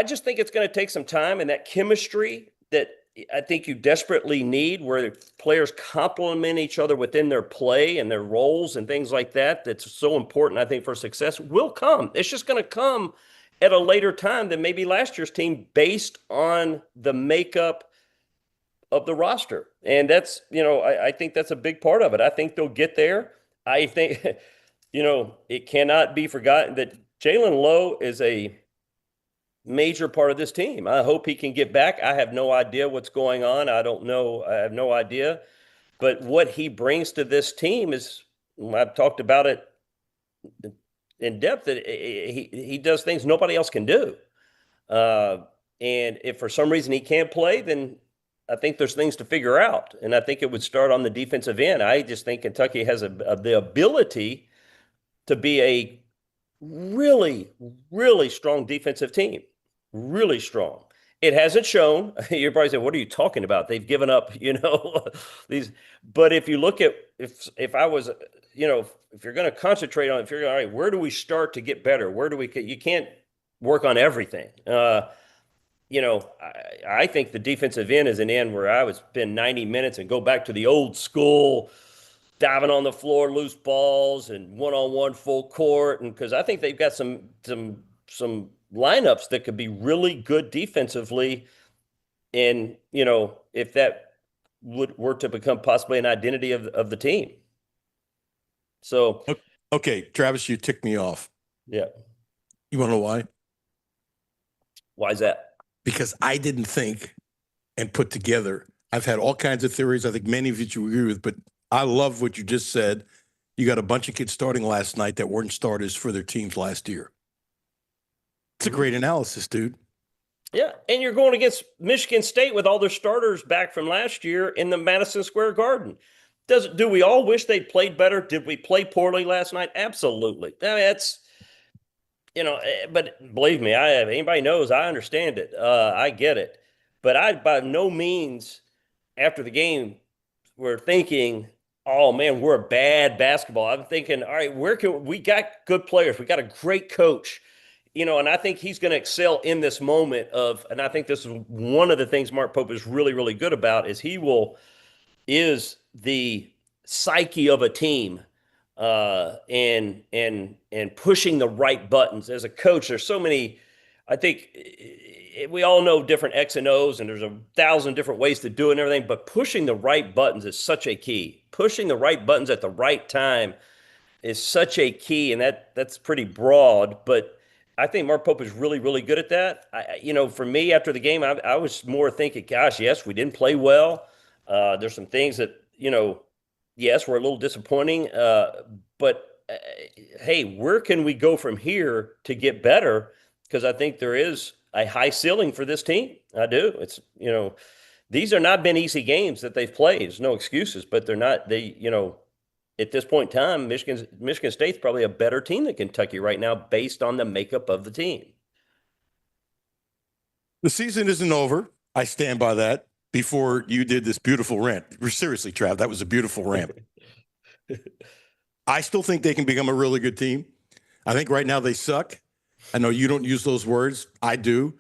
just think it's going to take some time, and that chemistry that I think you desperately need, where players complement each other within their play and their roles and things like that, that's so important, I think, for success, will come. It's just going to come at a later time than maybe last year's team based on the makeup of the roster. And that's, I think that's a big part of it. I think they'll get there. I think, it cannot be forgotten that Jalen Lowe is a major part of this team. I hope he can get back. I have no idea what's going on. I don't know. I have no idea. But what he brings to this team is, I've talked about it in depth, that he does things nobody else can do. And if for some reason he can't play, then I think there's things to figure out. And I think it would start on the defensive end. I just think Kentucky has the ability to be a really, really strong defensive team. Really strong. It hasn't shown. You're probably saying, what are you talking about? They've given up, these. But if you look at, if I was, if you're going to concentrate on, if you're all right, where do we start to get better? You can't work on everything. I think the defensive end is an end where I would spend 90 minutes and go back to the old school, diving on the floor, loose balls, and one-on-one full court. And because I think they've got some lineups that could be really good defensively. And, if that were to become possibly an identity of the team. So. Okay, Travis, you ticked me off. Yeah. You want to know why? Why is that? Because I didn't think and put together. I've had all kinds of theories. I think many of you agree with, but I love what you just said. You got a bunch of kids starting last night that weren't starters for their teams last year. It's a great analysis, dude. Yeah, and you're going against Michigan State with all their starters back from last year in the Madison Square Garden. Do we all wish they'd played better? Did we play poorly last night? Absolutely. I mean, that's, but believe me, anybody knows, I understand it. I get it. But I, by no means, after the game, we're thinking, oh man, we're a bad basketball. I'm thinking, all right, we got good players. We got a great coach. And I think he's going to excel in this moment and I think this is one of the things Mark Pope is really, really good about, is is the psyche of a team, and pushing the right buttons. As a coach, there's so many, I think we all know different X and O's, and there's 1,000 different ways to do it and everything, but pushing the right buttons is such a key. Pushing the right buttons at the right time is such a key, and that's pretty broad, but I think Mark Pope is really, really good at that. For me, after the game, I was more thinking, gosh, yes, we didn't play well. There's some things that, yes, were a little disappointing. But hey, where can we go from here to get better? Because I think there is a high ceiling for this team. I do. It's, these are not been easy games that they've played. There's no excuses, but they're not, at this point in time, Michigan State's probably a better team than Kentucky right now based on the makeup of the team. The season isn't over. I stand by that. Before you did this beautiful rant. Seriously, Trav, that was a beautiful rant. I still think they can become a really good team. I think right now they suck. I know you don't use those words. I do.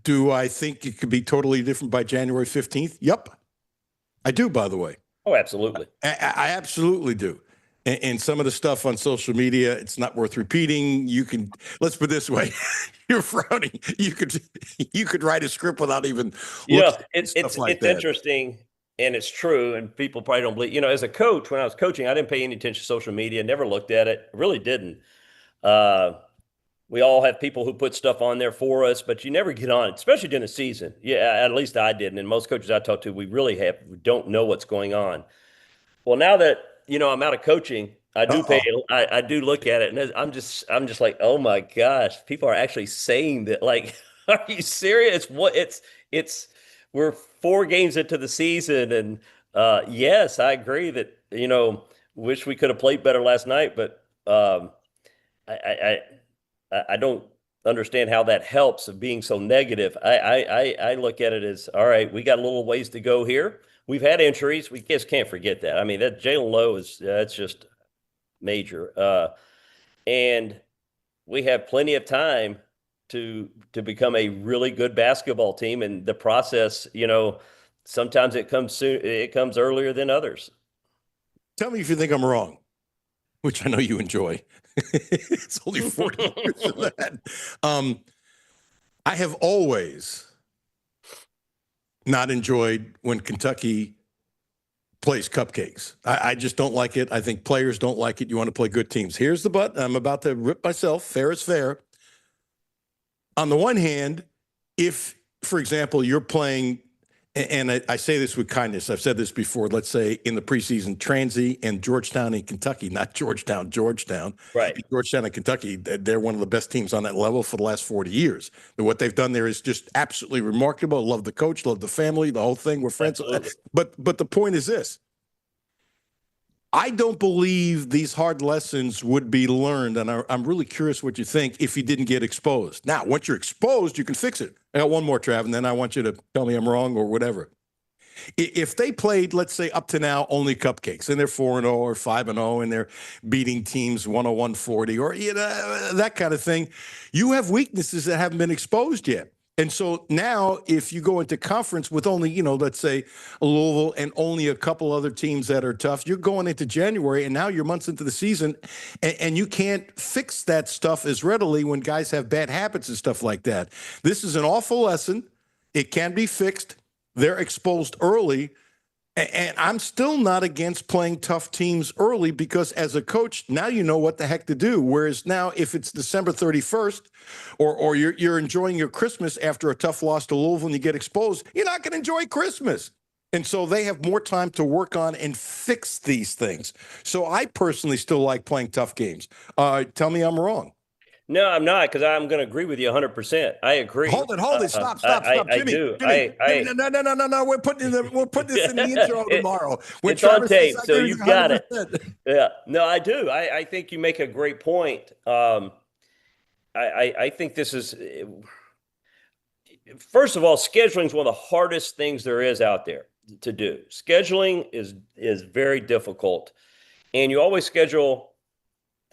Do I think it could be totally different by January 15th? Yep. I do, by the way. Oh, absolutely. I absolutely do. And some of the stuff on social media, it's not worth repeating. You can, let's put it this way. You're frowning. You could write a script without even it's interesting and it's true. And people probably don't believe, as a coach, when I was coaching, I didn't pay any attention to social media, never looked at it, really didn't. We all have people who put stuff on there for us, but you never get on it, especially during the season. Yeah, at least I didn't. And most coaches I talk to, we don't know what's going on. Well, now that, I'm out of coaching, I do I do look at it, and I'm just like, oh my gosh, people are actually saying that. Like, are you serious? We're 4 games into the season, and yes, I agree that, wish we could have played better last night, but I don't understand how that helps of being so negative. I look at it as, all right, we got a little ways to go here. We've had injuries. We just can't forget that. I mean, that Jalen Lowe that's just major. And we have plenty of time to become a really good basketball team. And the process, sometimes it comes soon. It comes earlier than others. Tell me if you think I'm wrong, which I know you enjoy. It's only 40 years of that. I have always not enjoyed when Kentucky plays cupcakes. I just don't like it. I think players don't like it. You want to play good teams. Here's the but. I'm about to rip myself. Fair is fair. On the one hand, if, for example, you're playing, and I say this with kindness, I've said this before, let's say in the preseason, Transy and Georgetown in Kentucky, not Georgetown. Right. Georgetown and Kentucky, they're one of the best teams on that level for the last 40 years. And what they've done there is just absolutely remarkable. Love the coach, love the family, the whole thing. We're friends. Absolutely. But the point is this. I don't believe these hard lessons would be learned, and I'm really curious what you think if you didn't get exposed. Now, once you're exposed, you can fix it. I got one more, Trav, and then I want you to tell me I'm wrong or whatever. If they played, let's say, up to now, only cupcakes, and they're 4-0 or 5-0, and they're beating teams 101-40 or that kind of thing, you have weaknesses that haven't been exposed yet. And so now if you go into conference with only, let's say Louisville and only a couple other teams that are tough, you're going into January and now you're months into the season and you can't fix that stuff as readily when guys have bad habits and stuff like that. This is an awful lesson. It can be fixed. They're exposed early. And I'm still not against playing tough teams early because as a coach, now you know what the heck to do. Whereas now if it's December 31st or you're enjoying your Christmas after a tough loss to Louisville and you get exposed, you're not going to enjoy Christmas. And so they have more time to work on and fix these things. So I personally still like playing tough games. Tell me I'm wrong. No, I'm not, because I'm going to agree with you 100%. I agree. Hold it. Stop. I Jimmy, do. Jimmy, no. We're putting this in the intro tomorrow. When It's Travis on tape, says, so you got it. 100%. Yeah. No, I do. I think you make a great point. I think this is, first of all, scheduling is one of the hardest things there is out there to do. Scheduling is very difficult, and you always schedule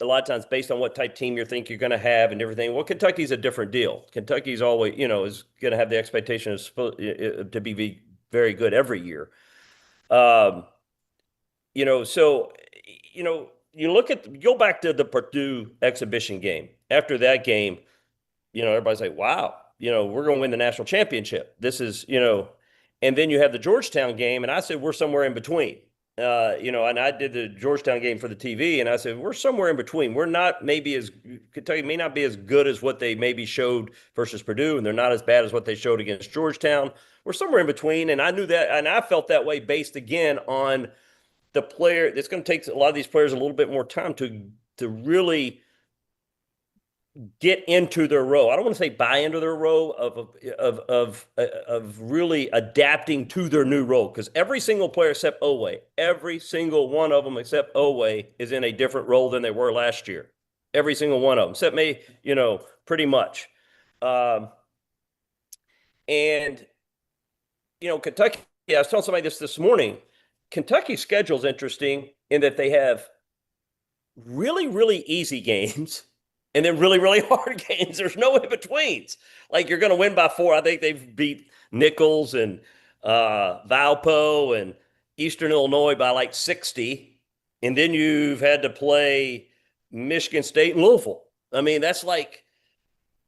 a lot of times based on what type team you think you're going to have and everything. Well, Kentucky's a different deal. Kentucky's always, is going to have the expectation to be very good every year. So, go back to the Purdue exhibition game. After that game, everybody's like, wow, we're going to win the national championship. This is, and then you have the Georgetown game. And I said, we're somewhere in between. And I did the Georgetown game for the TV, and I said, we're somewhere in between. We're not Kentucky may not be as good as what they maybe showed versus Purdue, and they're not as bad as what they showed against Georgetown. We're somewhere in between, and I knew that, and I felt that way based, again, on the player. It's going to take a lot of these players a little bit more time to really get into their role. I don't want to say buy into their role of really adapting to their new role, because every single player except Owe, every single one of them except Owe is in a different role than they were last year. Every single one of them, except me, pretty much. And Kentucky. Yeah, I was telling somebody this morning. Kentucky's schedule is interesting in that they have really, really easy games and then really, really hard games. There's no in-betweens. Like, you're going to win by 4. I think they've beat Nichols and Valpo and Eastern Illinois by like 60. And then you've had to play Michigan State and Louisville. I mean, that's like,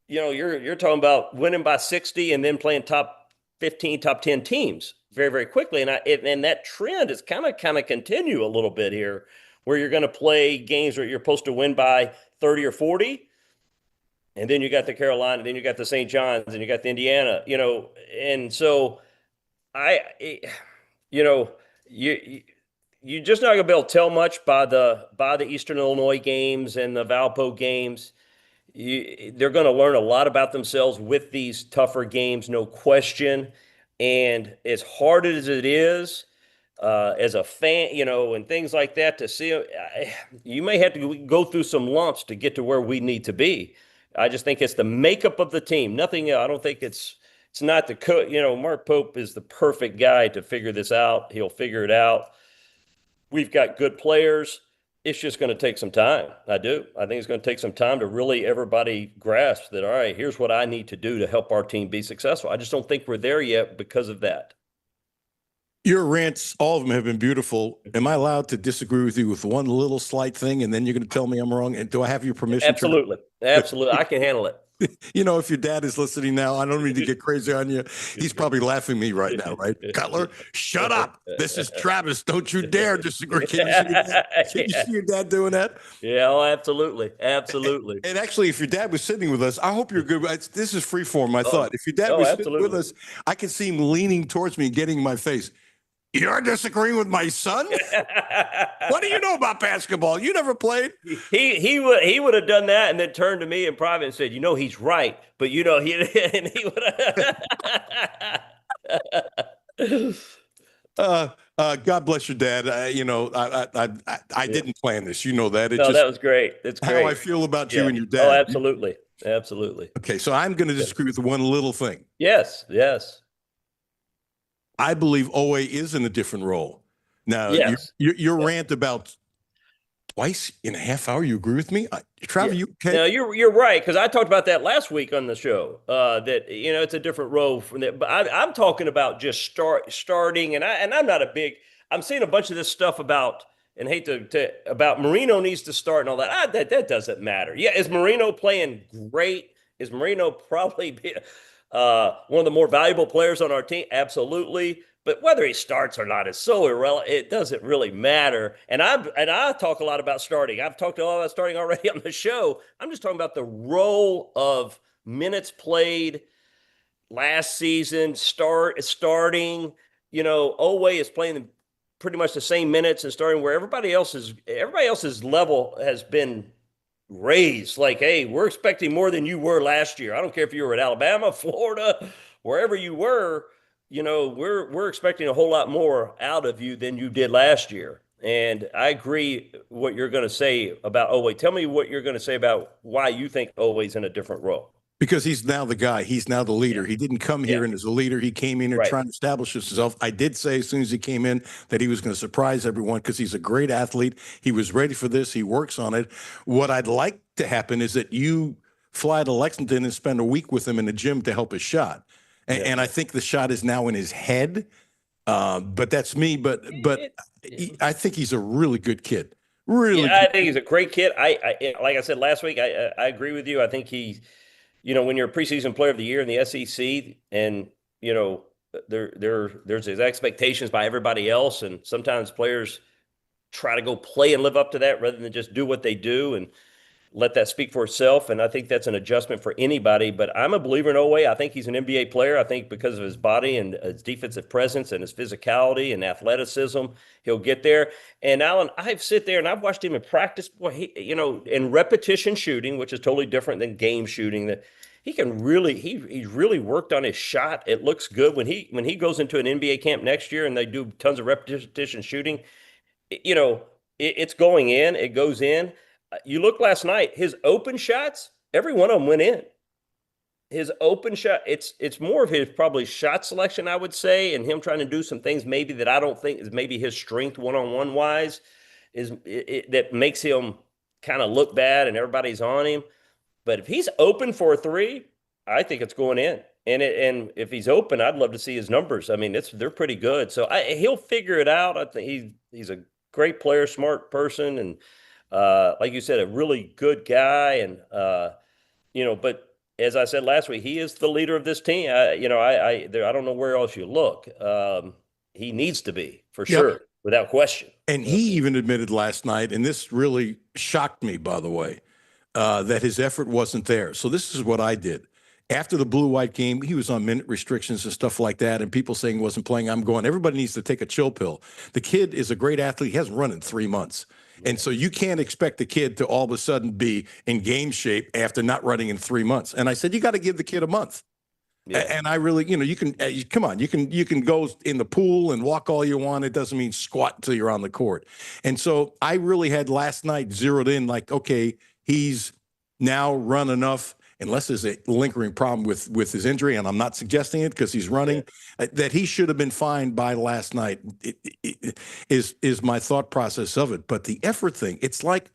you're talking about winning by 60 and then playing top 15, top 10 teams very, very quickly. And that trend is kind of continue a little bit here, where you're going to play games where you're supposed to win by 30 or 40. And then you got the Carolina, then you got the St. John's, and you got the Indiana, and so you're just not going to be able to tell much by the Eastern Illinois games and the Valpo games. They're going to learn a lot about themselves with these tougher games, no question. And as hard as it is, as a fan, and things like that, to see, you may have to go through some lumps to get to where we need to be. I just think it's the makeup of the team. Nothing else. I don't think it's not the coach. Mark Pope is the perfect guy to figure this out. He'll figure it out. We've got good players. It's just going to take some time. I do. I think it's going to take some time to really everybody grasp that, all right, here's what I need to do to help our team be successful. I just don't think we're there yet because of that. Your rants, all of them have been beautiful. Am I allowed to disagree with you with one little slight thing, and then you're going to tell me I'm wrong? And do I have your permission? Absolutely. Absolutely. I can handle it. If your dad is listening now, I don't mean to get crazy on you. He's probably laughing at me right now, right? Cutler, shut up. This is Travis. Don't you dare disagree. Can you see your dad doing that? Yeah, absolutely. Absolutely. And actually, if your dad was sitting with us, I hope you're good. This is freeform, I thought. If your dad was sitting with us, I could see him leaning towards me and getting in my face. You're disagreeing with my son? What do you know about basketball? You never played. He would have done that and then turned to me in private and said, he's right, but he would have. God bless your dad. I didn't plan this. You know that. That was great. It's great. How I feel about you and your dad. Oh, absolutely. Absolutely. Okay, so I'm going to disagree with one little thing. Yes. I believe Owe is in a different role. Now, your rant about twice in a half hour, you agree with me? Travis, you okay? No, you're right, because I talked about that last week on the show, that, it's a different role from that. But I'm talking about just starting, and I'm not I'm seeing a bunch of this stuff about, and hate about Marino needs to start and all that. That doesn't matter. Yeah, is Marino playing great? Is Marino probably one of the more valuable players on our team? Absolutely. But whether he starts or not is so irrelevant. It doesn't really matter. And I talk a lot about starting. I've talked a lot about starting already on the show. I'm just talking about the role of minutes played last season, starting. Owe is playing pretty much the same minutes and starting where everybody else's level has been raised. Like, hey, we're expecting more than you were last year. I don't care if you were at Alabama, Florida, wherever you were. We're expecting a whole lot more out of you than you did last year. And I agree what you're going to say about Owe. Tell me what you're going to say about why you think Owe's in a different role. Because he's now the guy. He's now the leader. He didn't come here and as a leader. He came in here trying to establish himself. I did say as soon as he came in that he was going to surprise everyone because he's a great athlete. He was ready for this. He works on it. What I'd like to happen is that you fly to Lexington and spend a week with him in the gym to help his shot. And I think the shot is now in his head. But that's me. But I think he's a really good kid. Really, I think he's a great kid. I like I said last week, I agree with you. I think he, when you're a preseason player of the year in the SEC, and there's his expectations by everybody else, and sometimes players try to go play and live up to that rather than just do what they do. And let that speak for itself. And I think that's an adjustment for anybody. But I'm a believer in Oweh. I think he's an NBA player. I think because of his body and his defensive presence and his physicality and athleticism, he'll get there. And Alan, I've sit there and I've watched him in practice. Boy, in repetition shooting, which is totally different than game shooting. That he can really he's really worked on his shot. It looks good when he goes into an NBA camp next year and they do tons of repetition shooting. It's going in. It goes in. You look last night, his open shots, every one of them went in. His open shot, it's more of his probably shot selection, I would say, and him trying to do some things maybe that I don't think is maybe his strength one-on-one wise that makes him kind of look bad and everybody's on him. But if he's open for a three, I think it's going in. And if he's open, I'd love to see his numbers. I mean, they're pretty good. So he'll figure it out. I think he's a great player, smart person, and like you said, a really good guy. And, but as I said last week, he is the leader of this team. I don't know where else you look. He needs to be, for sure, without question. And he even admitted last night, and this really shocked me, by the way, that his effort wasn't there. So this is what I did. After the blue-white game, he was on minute restrictions and stuff like that, and people saying he wasn't playing. I'm going, everybody needs to take a chill pill. The kid is a great athlete. He hasn't run in 3 months. And so you can't expect the kid to all of a sudden be in game shape after not running in 3 months. And I said, you got to give the kid a month. Yeah. And I really, you can come on, you can go in the pool and walk all you want. It doesn't mean squat until you're on the court. And so I really had last night zeroed in like, okay, he's now run enough, unless there's a lingering problem with his injury, and I'm not suggesting it because he's running, that he should have been fine by last night is my thought process of it. But the effort thing, it's like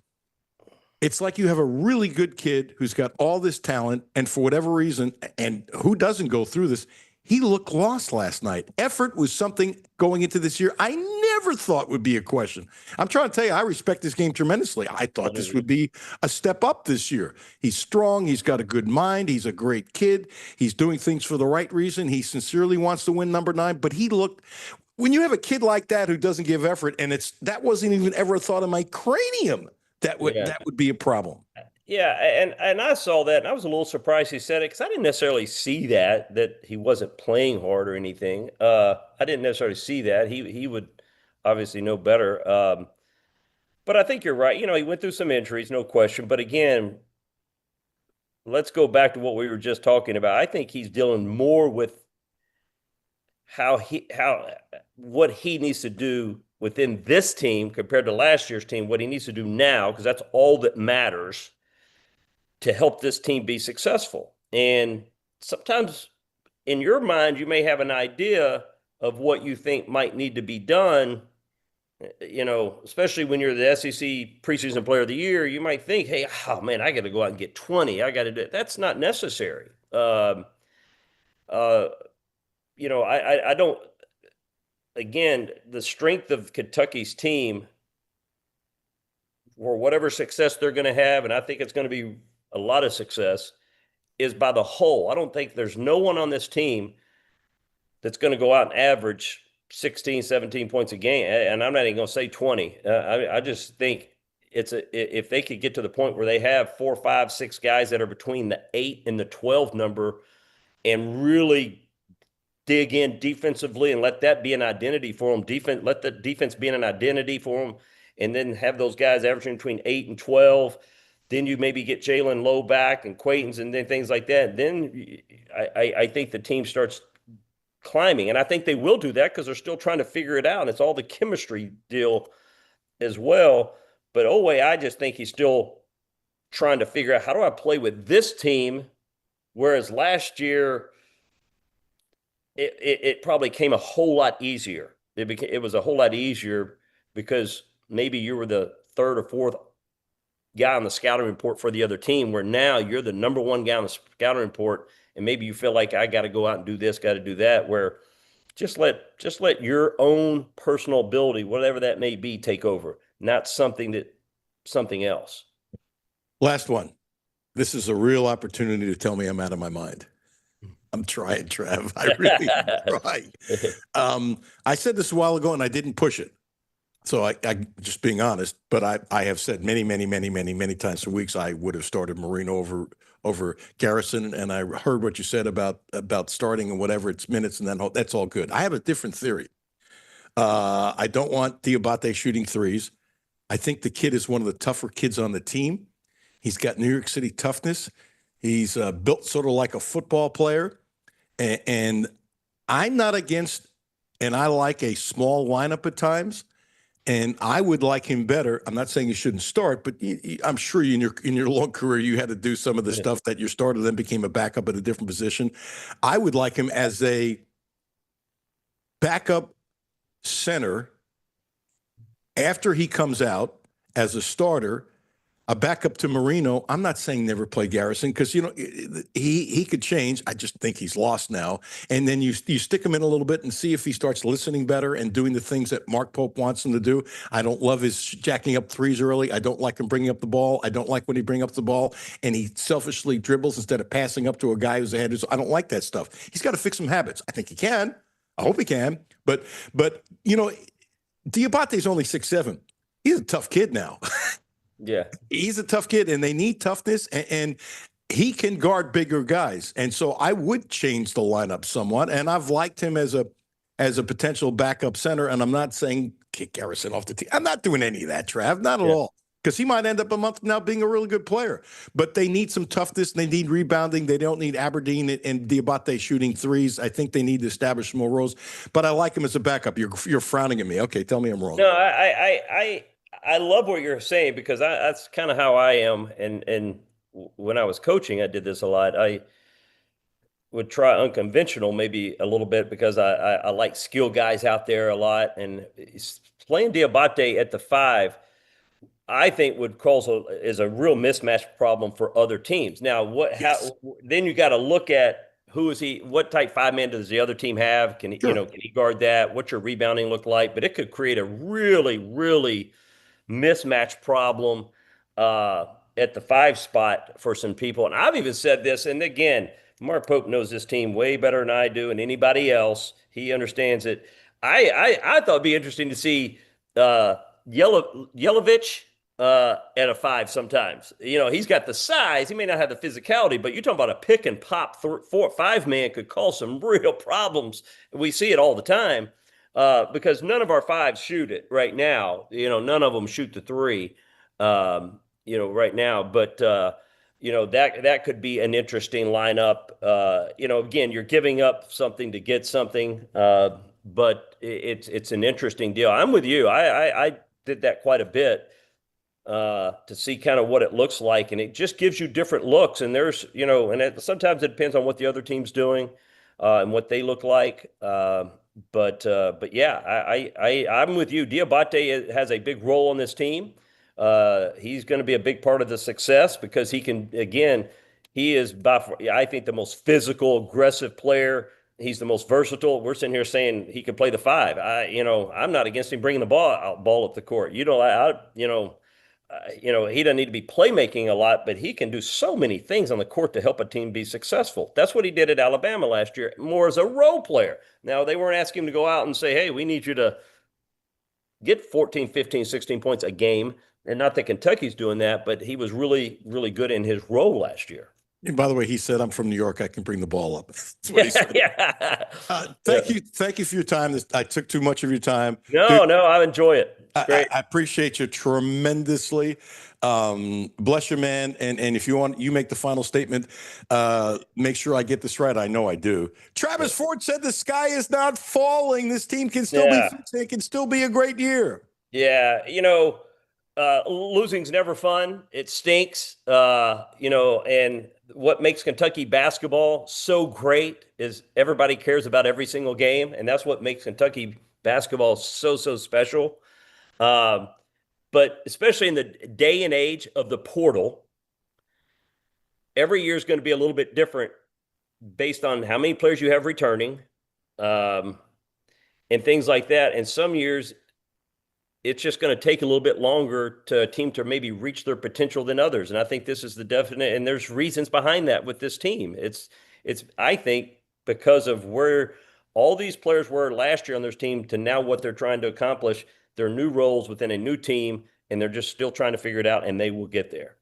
you have a really good kid who's got all this talent, and for whatever reason, and who doesn't go through this, he looked lost last night. Effort was something going into this year I never thought would be a question. I'm trying to tell you, I respect this game tremendously. I thought this would be a step up this year. He's strong. He's got a good mind. He's a great kid. He's doing things for the right reason. He sincerely wants to win number 9, but he looked – when you have a kid like that who doesn't give effort, and that wasn't even ever a thought in my cranium that would be a problem. Yeah, and I saw that, and I was a little surprised he said it because I didn't necessarily see that he wasn't playing hard or anything. I didn't necessarily see that. He would obviously know better. But I think you're right. He went through some injuries, no question. But again, let's go back to what we were just talking about. I think he's dealing more with what he needs to do within this team compared to last year's team, what he needs to do now, because that's all that matters to help this team be successful. And sometimes in your mind, you may have an idea of what you think might need to be done, especially when you're the SEC preseason player of the year. You might think, hey, oh man, I got to go out and get 20. I got to do it. That's not necessary. I don't, again, the strength of Kentucky's team or whatever success they're going to have, and I think it's going to be a lot of success, is by the whole. I don't think there's no one on this team that's going to go out and average 16, 17 points a game. And I'm not even going to say 20. I just think if they could get to the point where they have 4, 5, 6 guys that are between the 8 and the 12 number and really dig in defensively and let that be an identity for them. Let the defense be an identity for them, and then have those guys averaging between 8 and 12. Then you maybe get Jalen Lowe back and Quayton's and then things like that. Then I think the team starts climbing. And I think they will do that because they're still trying to figure it out. And it's all the chemistry deal as well. But Oweh, I just think he's still trying to figure out, how do I play with this team? Whereas last year, it probably came a whole lot easier. It was a whole lot easier because maybe you were the 3rd or 4th guy on the scouting report for the other team, where now you're the number 1 guy on the scouting report, and maybe you feel like I got to go out and do this, got to do that, where just let your own personal ability, whatever that may be, take over, not something else. Last one. This is a real opportunity to tell me I'm out of my mind. I'm trying, Trav. I really am trying. I said this a while ago, and I didn't push it. So I just being honest, but I have said many times for weeks I would have started Marino over Garrison, and I heard what you said about starting and whatever it's minutes, and then that's all good. I have a different theory. I don't want Diabate shooting threes. I think the kid is one of the tougher kids on the team. He's got New York City toughness. He's built sort of like a football player, and I'm not against, and I like a small lineup at times. And I would like him better. I'm not saying you shouldn't start, but I'm sure in your long career you had to do some of the stuff that you started, then became a backup at a different position. I would like him as a backup center after he comes out as a starter, a backup to Marino. I'm not saying never play Garrison because he could change. I just think he's lost now. And then you stick him in a little bit and see if he starts listening better and doing the things that Mark Pope wants him to do. I don't love his jacking up threes early. I don't like him bringing up the ball. I don't like when he brings up the ball and he selfishly dribbles instead of passing up to a guy who's ahead. I don't like that stuff. He's got to fix some habits. I think he can. I hope he can. But Diabate's only 6'7". He's a tough kid now. Yeah. He's a tough kid, and they need toughness, and he can guard bigger guys. And so I would change the lineup somewhat, and I've liked him as a potential backup center, and I'm not saying kick Garrison off the team. I'm not doing any of that, Trav, not at all, because he might end up a month from now being a really good player. But they need some toughness, and they need rebounding. They don't need Aberdeen and Diabate shooting threes. I think they need to establish more roles. But I like him as a backup. You're frowning at me. Okay, tell me I'm wrong. No, I love what you're saying because that's kind of how I am. And when I was coaching, I did this a lot. I would try unconventional maybe a little bit because I like skill guys out there a lot. And playing Diabate at the 5, I think would cause is a real mismatch problem for other teams. Now, then you got to look at who is he, what type 5-man does the other team have? Can he, can he guard that? What's your rebounding look like? But it could create a really, really mismatch problem at the 5 spot for some people. And I've even said this, and again, Mark Pope knows this team way better than I do and anybody else. He understands it. I thought it'd be interesting to see Yelovich at a 5 sometimes. He's got the size. He may not have the physicality, but you're talking about a pick and pop 4-5 man could cause some real problems. We see it all the time. Because none of our 5s shoot it right now. None of them shoot the 3, right now. But, that could be an interesting lineup. Again, you're giving up something to get something, but it's an interesting deal. I'm with you. I did that quite a bit to see kind of what it looks like. And it just gives you different looks. And there's, sometimes it depends on what the other team's doing and what they look like. But yeah, I'm with you. Diabate has a big role on this team. He's going to be a big part of the success because he is I think the most physical, aggressive player. He's the most versatile. We're sitting here saying he could play the 5. I'm not against him bringing the ball up the court. He doesn't need to be playmaking a lot, but he can do so many things on the court to help a team be successful. That's what he did at Alabama last year, more as a role player. Now, they weren't asking him to go out and say, hey, we need you to get 14, 15, 16 points a game. And not that Kentucky's doing that, but he was really, really good in his role last year. And by the way, he said, I'm from New York. I can bring the ball up. That's what he said. Yeah. Thank you. Thank you for your time. I took too much of your time. No, I enjoy it. Great. I appreciate you tremendously. Bless you, man. And if you want, you make the final statement. Make sure I get this right. I know I do. Travis Ford said the sky is not falling. This team can still be fixed. It can still be a great year. Yeah. Losing's never fun. It stinks. And what makes Kentucky basketball so great is everybody cares about every single game. And that's what makes Kentucky basketball so special. But especially in the day and age of the portal, every year is going to be a little bit different based on how many players you have returning, and things like that. And some years, it's just going to take a little bit longer to a team to maybe reach their potential than others. And I think this is the definite, and there's reasons behind that with this team. It's I think because of where all these players were last year on this team to now what they're trying to accomplish, They're new roles within a new team, and they're just still trying to figure it out, and they will get there.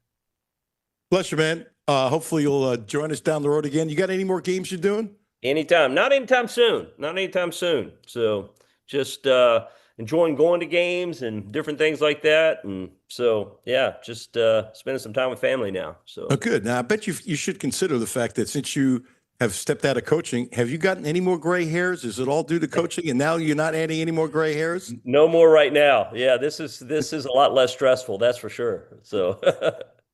Bless you, man. Hopefully you'll join us down the road again. You got any more games you're doing? Anytime. Not anytime soon. Not anytime soon. So just enjoying going to games and different things like that. And so, yeah, just spending some time with family now. So Good. Now, I bet you should consider the fact that since you have stepped out of coaching, have you gotten any more gray hairs? Is it all due to coaching, and now you're not adding any more gray hairs? no more right now. Yeah, this is a lot less stressful. That's for sure. So,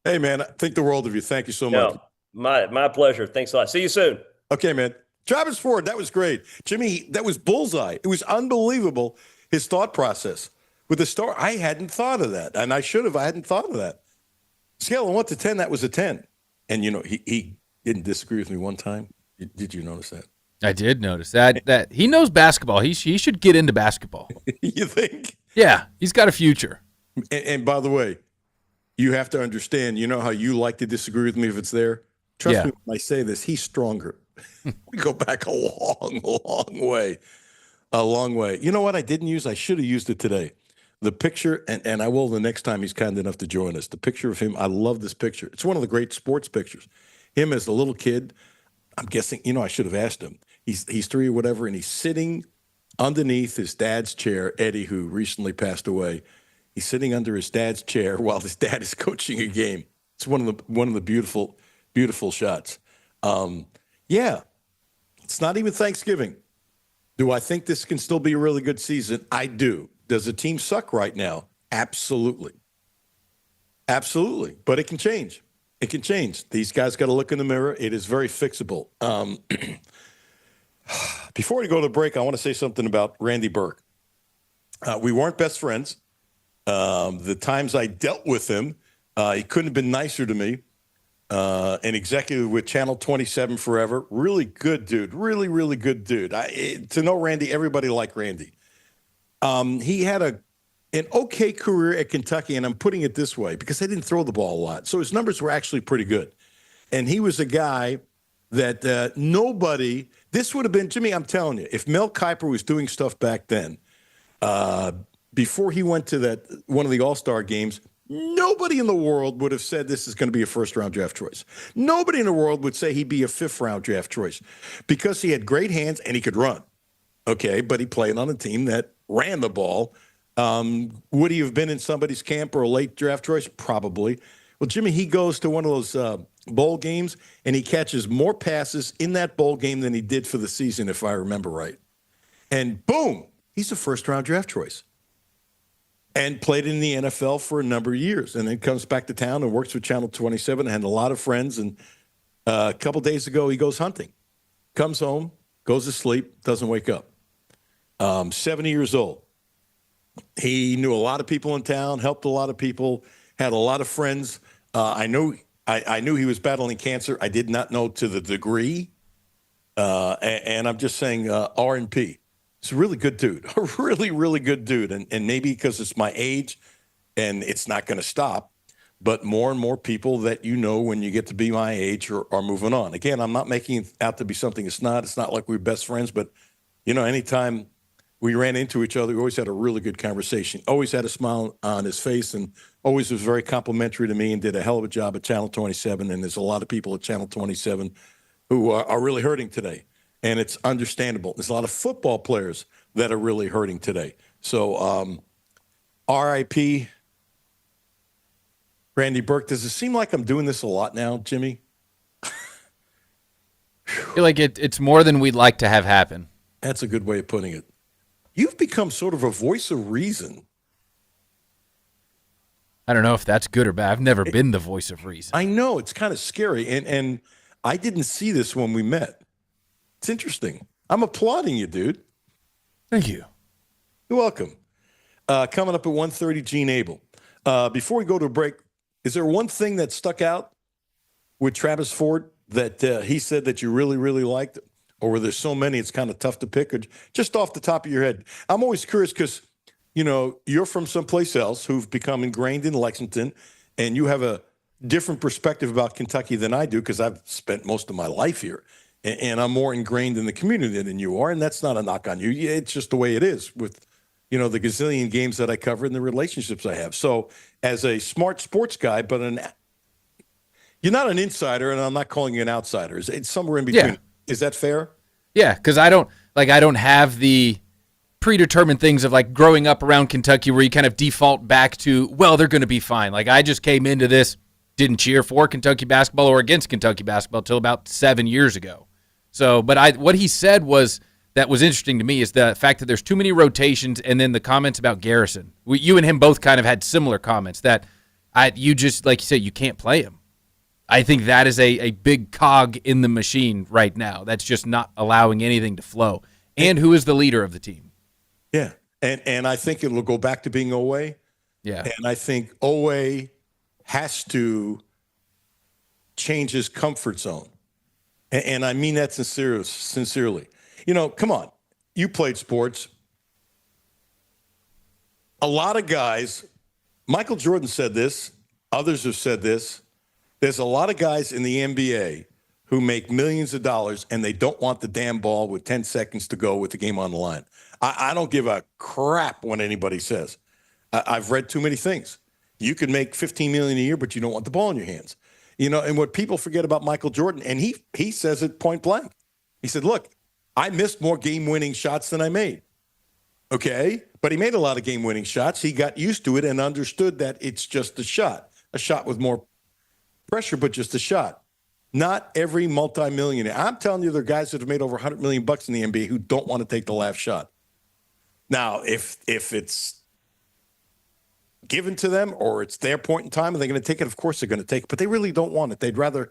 hey, man, I think the world of you. Thank you so much. My pleasure. Thanks a lot. See you soon. Okay, man. Travis Ford, that was great. Jimmy, that was bullseye. It was unbelievable, his thought process. With the star, I hadn't thought of that, and I should have. I hadn't thought of that. Scale of 1 to 10, that was a 10. And, he didn't disagree with me one time. Did you notice that? I did notice that he knows basketball. He should get into basketball. You think? Yeah, he's got a future. And by the way, you have to understand, you know how you like to disagree with me if it's there? Trust me when I say this, he's stronger. We go back a long way. A long way. You know what I didn't use? I should have used it today. The picture, and I will the next time he's kind enough to join us. The picture of him, I love this picture. It's one of the great sports pictures. Him as a little kid, I'm guessing, I should have asked him. He's 3 or whatever, and he's sitting underneath his dad's chair, Eddie, who recently passed away. He's sitting under his dad's chair while his dad is coaching a game. It's one of the beautiful, beautiful shots. Yeah, it's not even Thanksgiving. Do I think this can still be a really good season? I do. Does the team suck right now? Absolutely. Absolutely. But it can change. It can change. These guys got to look in the mirror. It is very fixable. Before we go to break, I want to say something about Randy Burke. We weren't best friends. The times I dealt with him, he couldn't have been nicer to me. An executive with Channel 27 forever. Really good dude. Really, really good dude. To know Randy, everybody liked Randy. He had an okay career at Kentucky, and I'm putting it this way because they didn't throw the ball a lot. So his numbers were actually pretty good. And he was a guy that nobody – this would have been – Jimmy, I'm telling you, if Mel Kiper was doing stuff back then, before he went to one of the All-Star games – nobody in the world would have said this is going to be a first-round draft choice. Nobody in the world would say he'd be a fifth-round draft choice because he had great hands and he could run. Okay, but he played on a team that ran the ball. Would he have been in somebody's camp or a late draft choice? Probably. Well, Jimmy, he goes to one of those bowl games, and he catches more passes in that bowl game than he did for the season, if I remember right. And boom, he's a first-round draft choice. And played in the NFL for a number of years, and then comes back to town and works with Channel 27 and had a lot of friends. And a couple days ago, he goes hunting, comes home, goes to sleep, doesn't wake up. 70 years old. He knew a lot of people in town, helped a lot of people, had a lot of friends. I knew he was battling cancer. I did not know to the degree. And I'm just saying R&P. He's a really good dude, a really, really good dude. And maybe because it's my age and it's not going to stop, but more and more people that when you get to be my age are moving on. Again, I'm not making it out to be something it's not. It's not like we're best friends, but, anytime we ran into each other, we always had a really good conversation, always had a smile on his face, and always was very complimentary to me and did a hell of a job at Channel 27. And there's a lot of people at Channel 27 who are really hurting today. And it's understandable. There's a lot of football players that are really hurting today. So, R.I.P. Randy Burke. Does it seem like I'm doing this a lot now, Jimmy? I feel like it's more than we'd like to have happen. That's a good way of putting it. You've become sort of a voice of reason. I don't know if that's good or bad. I've never been the voice of reason. I know. It's kind of scary. And I didn't see this when we met. It's interesting. I'm applauding you, dude. Thank you. You're welcome. Coming up at 1:30, Gene Abel. Before we go to a break, is there one thing that stuck out with Travis Ford that he said that you really, really liked? Or were there so many it's kind of tough to pick? Or just off the top of your head? I'm always curious because, you're from someplace else who've become ingrained in Lexington, and you have a different perspective about Kentucky than I do because I've spent most of my life here. And I'm more ingrained in the community than you are, and that's not a knock on you. It's just the way it is with, the gazillion games that I cover and the relationships I have. So as a smart sports guy, but you're not an insider, and I'm not calling you an outsider. It's somewhere in between. Yeah. Is that fair? Yeah, because I don't have the predetermined things of like growing up around Kentucky where you kind of default back to, well, they're going to be fine. Like I just came into this, didn't cheer for Kentucky basketball or against Kentucky basketball until about 7 years ago. So, but what he said was interesting to me is the fact that there's too many rotations, and then the comments about Garrison. You and him both kind of had similar comments that you just, like you said, you can't play him. I think that is a big cog in the machine right now. That's just not allowing anything to flow. And who is the leader of the team? Yeah. And I think it'll go back to being Owe. Yeah. And I think Owe has to change his comfort zone. And I mean that sincerely. Come on. You played sports. A lot of guys, Michael Jordan said this, others have said this. There's a lot of guys in the NBA who make millions of dollars and they don't want the damn ball with 10 seconds to go with the game on the line. I don't give a crap what anybody says. I've read too many things. You could make $15 million a year, but you don't want the ball in your hands. And what people forget about Michael Jordan, and he says it point blank. He said, look, I missed more game-winning shots than I made. Okay? But he made a lot of game-winning shots. He got used to it and understood that it's just a shot with more pressure, but just a shot. Not every multimillionaire. I'm telling you, there are guys that have made over $100 million in the NBA who don't want to take the last shot. Now, if it's given to them or it's their point in time and they're going to take it, of course they're going to take it, but they really don't want it. They'd rather,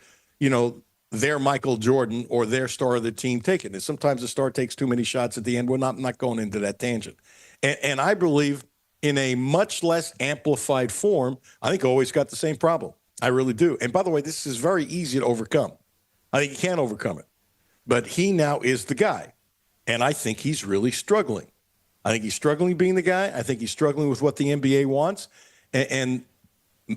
their Michael Jordan or their star of the team take it. And sometimes the star takes too many shots at the end. I'm not going into that tangent. And I believe in a much less amplified form, I think always got the same problem. I really do. And by the way, this is very easy to overcome. I think he can overcome it. But he now is the guy. And I think he's really struggling. I think he's struggling being the guy. I think he's struggling with what the NBA wants. And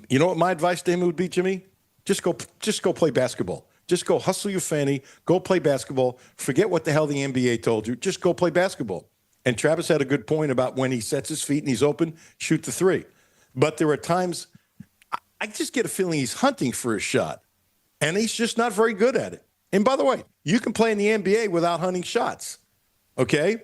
you know what my advice to him would be, Jimmy? Just go play basketball. Just go hustle your fanny. Go play basketball. Forget what the hell the NBA told you. Just go play basketball. And Travis had a good point about when he sets his feet and he's open, shoot the three. But there are times I just get a feeling he's hunting for a shot, and he's just not very good at it. And by the way, you can play in the NBA without hunting shots, okay?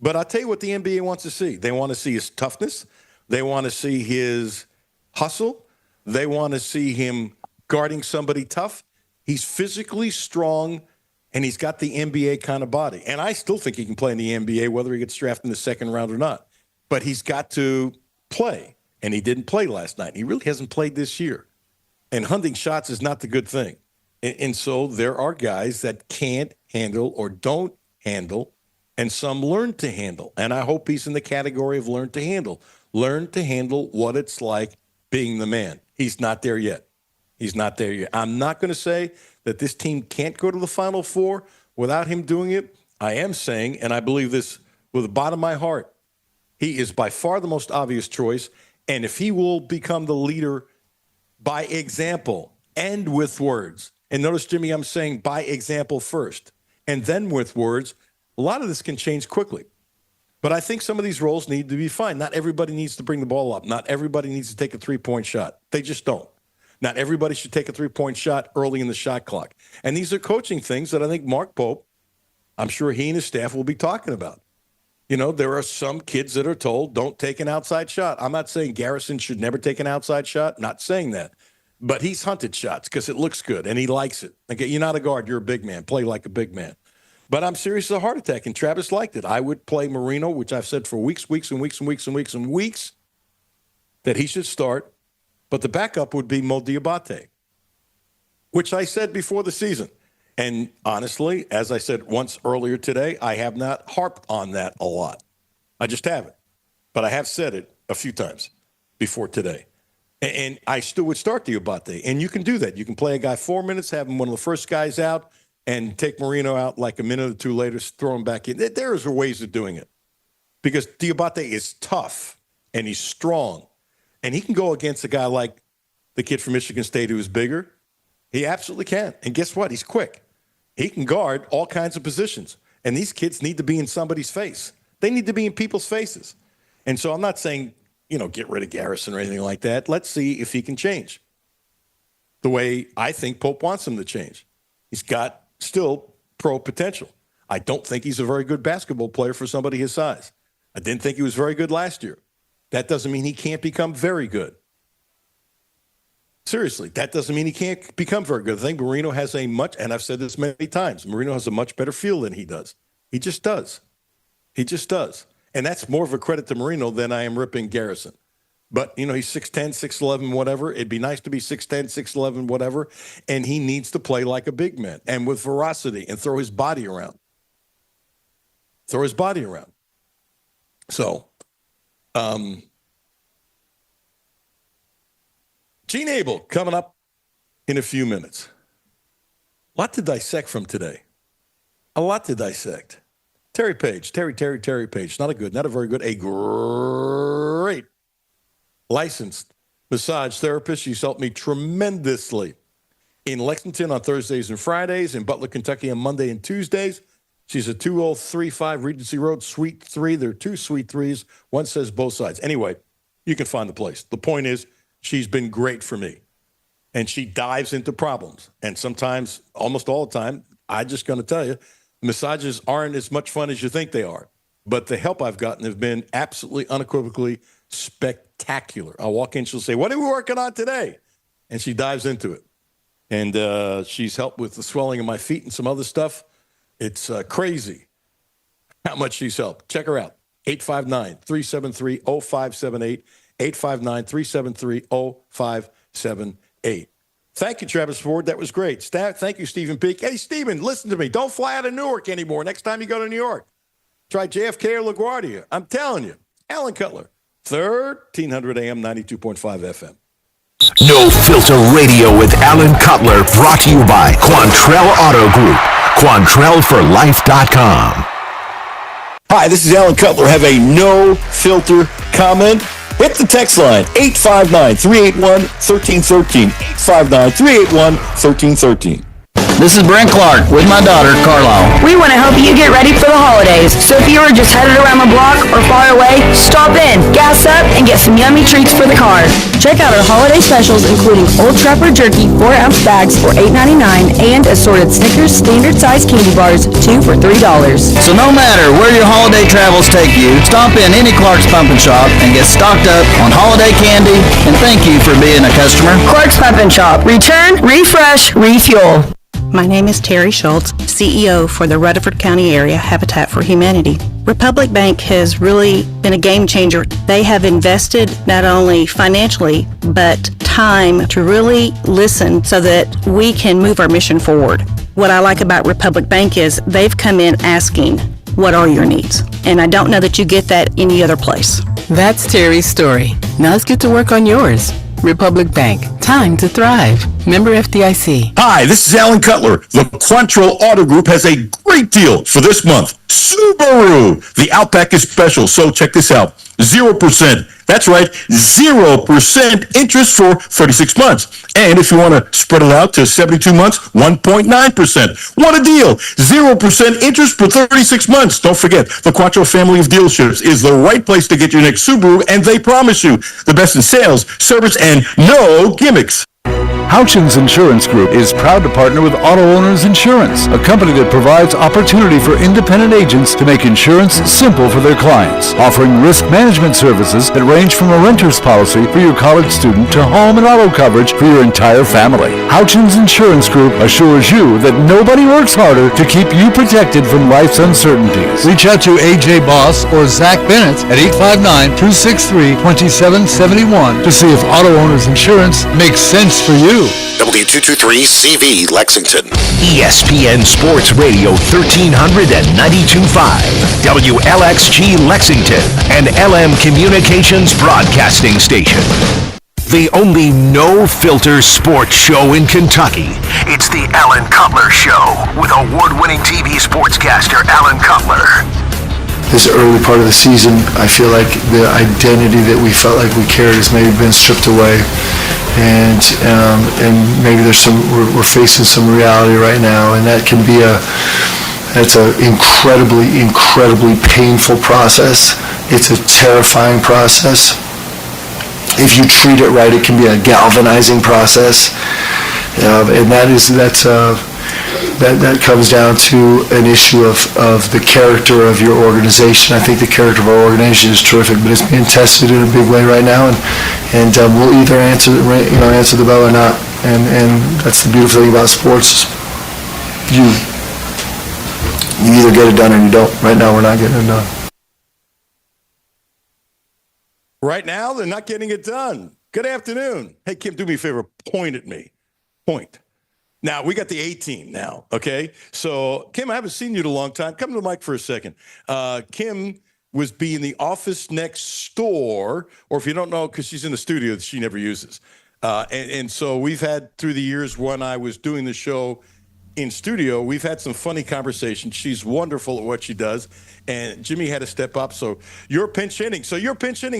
But I'll tell you what the NBA wants to see. They want to see his toughness. They want to see his hustle. They want to see him guarding somebody tough. He's physically strong, and he's got the NBA kind of body. And I still think he can play in the NBA, whether he gets drafted in the second round or not. But he's got to play. And he didn't play last night. He really hasn't played this year. And hunting shots is not the good thing. And so there are guys that can't handle or don't handle, and some learn to handle. And I hope he's in the category of learn to handle. Learn to handle what it's like being the man. He's not there yet. He's not there yet. I'm not going to say that this team can't go to the Final Four without him doing it. I am saying, and I believe this with the bottom of my heart, he is by far the most obvious choice. And if he will become the leader by example and with words, and notice, Jimmy, I'm saying by example first, and then with words, a lot of this can change quickly. But I think some of these roles need to be fine. Not everybody needs to bring the ball up. Not everybody needs to take a three-point shot. They just don't. Not everybody should take a three-point shot early in the shot clock. And these are coaching things that I think Mark Pope, I'm sure he and his staff will be talking about. There are some kids that are told, don't take an outside shot. I'm not saying Garrison should never take an outside shot. Not saying that. But he's hunted shots because it looks good, and he likes it. Okay, you're not a guard. You're a big man. Play like a big man. But I'm serious as a heart attack, and Travis liked it. I would play Marino, which I've said for weeks that he should start. But the backup would be Mo Diabate, which I said before the season. And honestly, as I said once earlier today, I have not harped on that a lot. I just haven't. But I have said it a few times before today. And I still would start Diabate. And you can do that. You can play a guy 4 minutes, have him one of the first guys out, and take Marino out like a minute or two later, throw him back in. There are ways of doing it. Because Diabate is tough, and he's strong. And he can go against a guy like the kid from Michigan State who is bigger. He absolutely can. And guess what? He's quick. He can guard all kinds of positions. And these kids need to be in somebody's face. They need to be in people's faces. And so I'm not saying, get rid of Garrison or anything like that. Let's see if he can change the way I think Pope wants him to change. He's got still pro potential. I don't think he's a very good basketball player for somebody his size. I didn't think he was very good last year. That doesn't mean he can't become very good. Seriously, that doesn't mean he can't become very good. I think Marino has and I've said this many times, Marino has a much better feel than he does. He just does. He just does. And that's more of a credit to Marino than I am ripping Garrison. But, he's 6'10", 6'11", whatever. It'd be nice to be 6'10", 6'11", whatever. And he needs to play like a big man and with ferocity and throw his body around. So, Gene Abel coming up in a few minutes. A lot to dissect from today. A lot to dissect. Terry Page. Terry Page. Not a very good, a great licensed massage therapist. She's helped me tremendously in Lexington on Thursdays and Fridays, in Butler, Kentucky on Monday and Tuesdays. She's at 2035 Regency Road, Suite 3. There are 2 Suite 3s. One says both sides. Anyway, you can find the place. The point is, she's been great for me. And she dives into problems. And sometimes, almost all the time, I'm just going to tell you, massages aren't as much fun as you think they are. But the help I've gotten have been absolutely, unequivocally spectacular. I'll walk in, she'll say, "What are we working on today?" And she dives into it. And she's helped with the swelling of my feet and some other stuff. It's crazy how much she's helped. Check her out. 859-373-0578. 859-373-0578. Thank you, Travis Ford. That was great. Thank you, Stephen Peake. Hey, Stephen, listen to me. Don't fly out of Newark anymore next time you go to New York. Try JFK or LaGuardia. I'm telling you. Alan Cutler, 1300 AM, 92.5 FM. No Filter Radio with Alan Cutler, brought to you by Quantrell Auto Group. QuantrellForLife.com. Hi, this is Alan Cutler. Have a no filter comment? Hit the text line, 859-381-1313. 859-381-1313. This is Brent Clark with my daughter, Carlisle. We want to help you get ready for the holidays. So if you are just headed around the block or far away, stop in, gas up, and get some yummy treats for the car. Check out our holiday specials, including Old Trapper Jerky 4-ounce bags for $8.99 and assorted Snickers standard size candy bars, 2 for $3. So no matter where your holiday travels take you, stop in any Clark's Pumpkin Shop and get stocked up on holiday candy, and thank you for being a customer. Clark's Pumpkin Shop. Return, refresh, refuel. My name is Terry Schultz, CEO for the Rutherford County Area Habitat for Humanity. Republic Bank has really been a game changer. They have invested not only financially, but time to really listen so that we can move our mission forward. What I like about Republic Bank is they've come in asking, what are your needs? And I don't know that you get that any other place. That's Terry's story. Now let's get to work on yours. Republic Bank. Time to thrive. Member FDIC. Hi, this is Alan Cutler. The Quantrell Auto Group has a great deal for this month. Subaru. The Outback is special, so check this out. 0%. That's right, 0% interest for 36 months. And if you want to spread it out to 72 months, 1.9%. What a deal. 0% interest for 36 months. Don't forget, the Quattro family of dealerships is the right place to get your next Subaru, and they promise you the best in sales, service, and no gimmicks. Houchins Insurance Group is proud to partner with Auto Owners Insurance, a company that provides opportunity for independent agents to make insurance simple for their clients, offering risk management services that range from a renter's policy for your college student to home and auto coverage for your entire family. Houchins Insurance Group assures you that nobody works harder to keep you protected from life's uncertainties. Reach out to AJ Boss or Zach Bennett at 859-263-2771 to see if Auto Owners Insurance makes sense for you. W223CV Lexington. ESPN Sports Radio 1300 and 92.5. WLXG Lexington, an LM Communications broadcasting station. The only no-filter sports show in Kentucky. It's the Alan Cutler Show with award-winning TV sportscaster Alan Cutler. This early part of the season, I feel like the identity that we felt like we carried has maybe been stripped away. And maybe we're facing some reality right now, and that can be that's an incredibly painful process It's a terrifying process. If you treat it right, it can be a galvanizing process, and that comes down to an issue of the character of your organization. I think the character of our organization is terrific, but it's being tested in a big way right now, and we'll either answer the bell or not. And that's the beautiful thing about sports. You either get it done or you don't. Right now, we're not getting it done. Right now, they're not getting it done. Good afternoon. Hey, Kim, do me a favor. Point at me. Point. Now, we got the A team now, okay? So, Kim, I haven't seen you in a long time. Come to the mic for a second. Kim was in the office next door, or if you don't know, because she's in the studio that she never uses. And so we've had, through the years when I was doing the show in studio, we've had some funny conversations. She's wonderful at what she does. And Jimmy had to step up. So you're pinch hitting.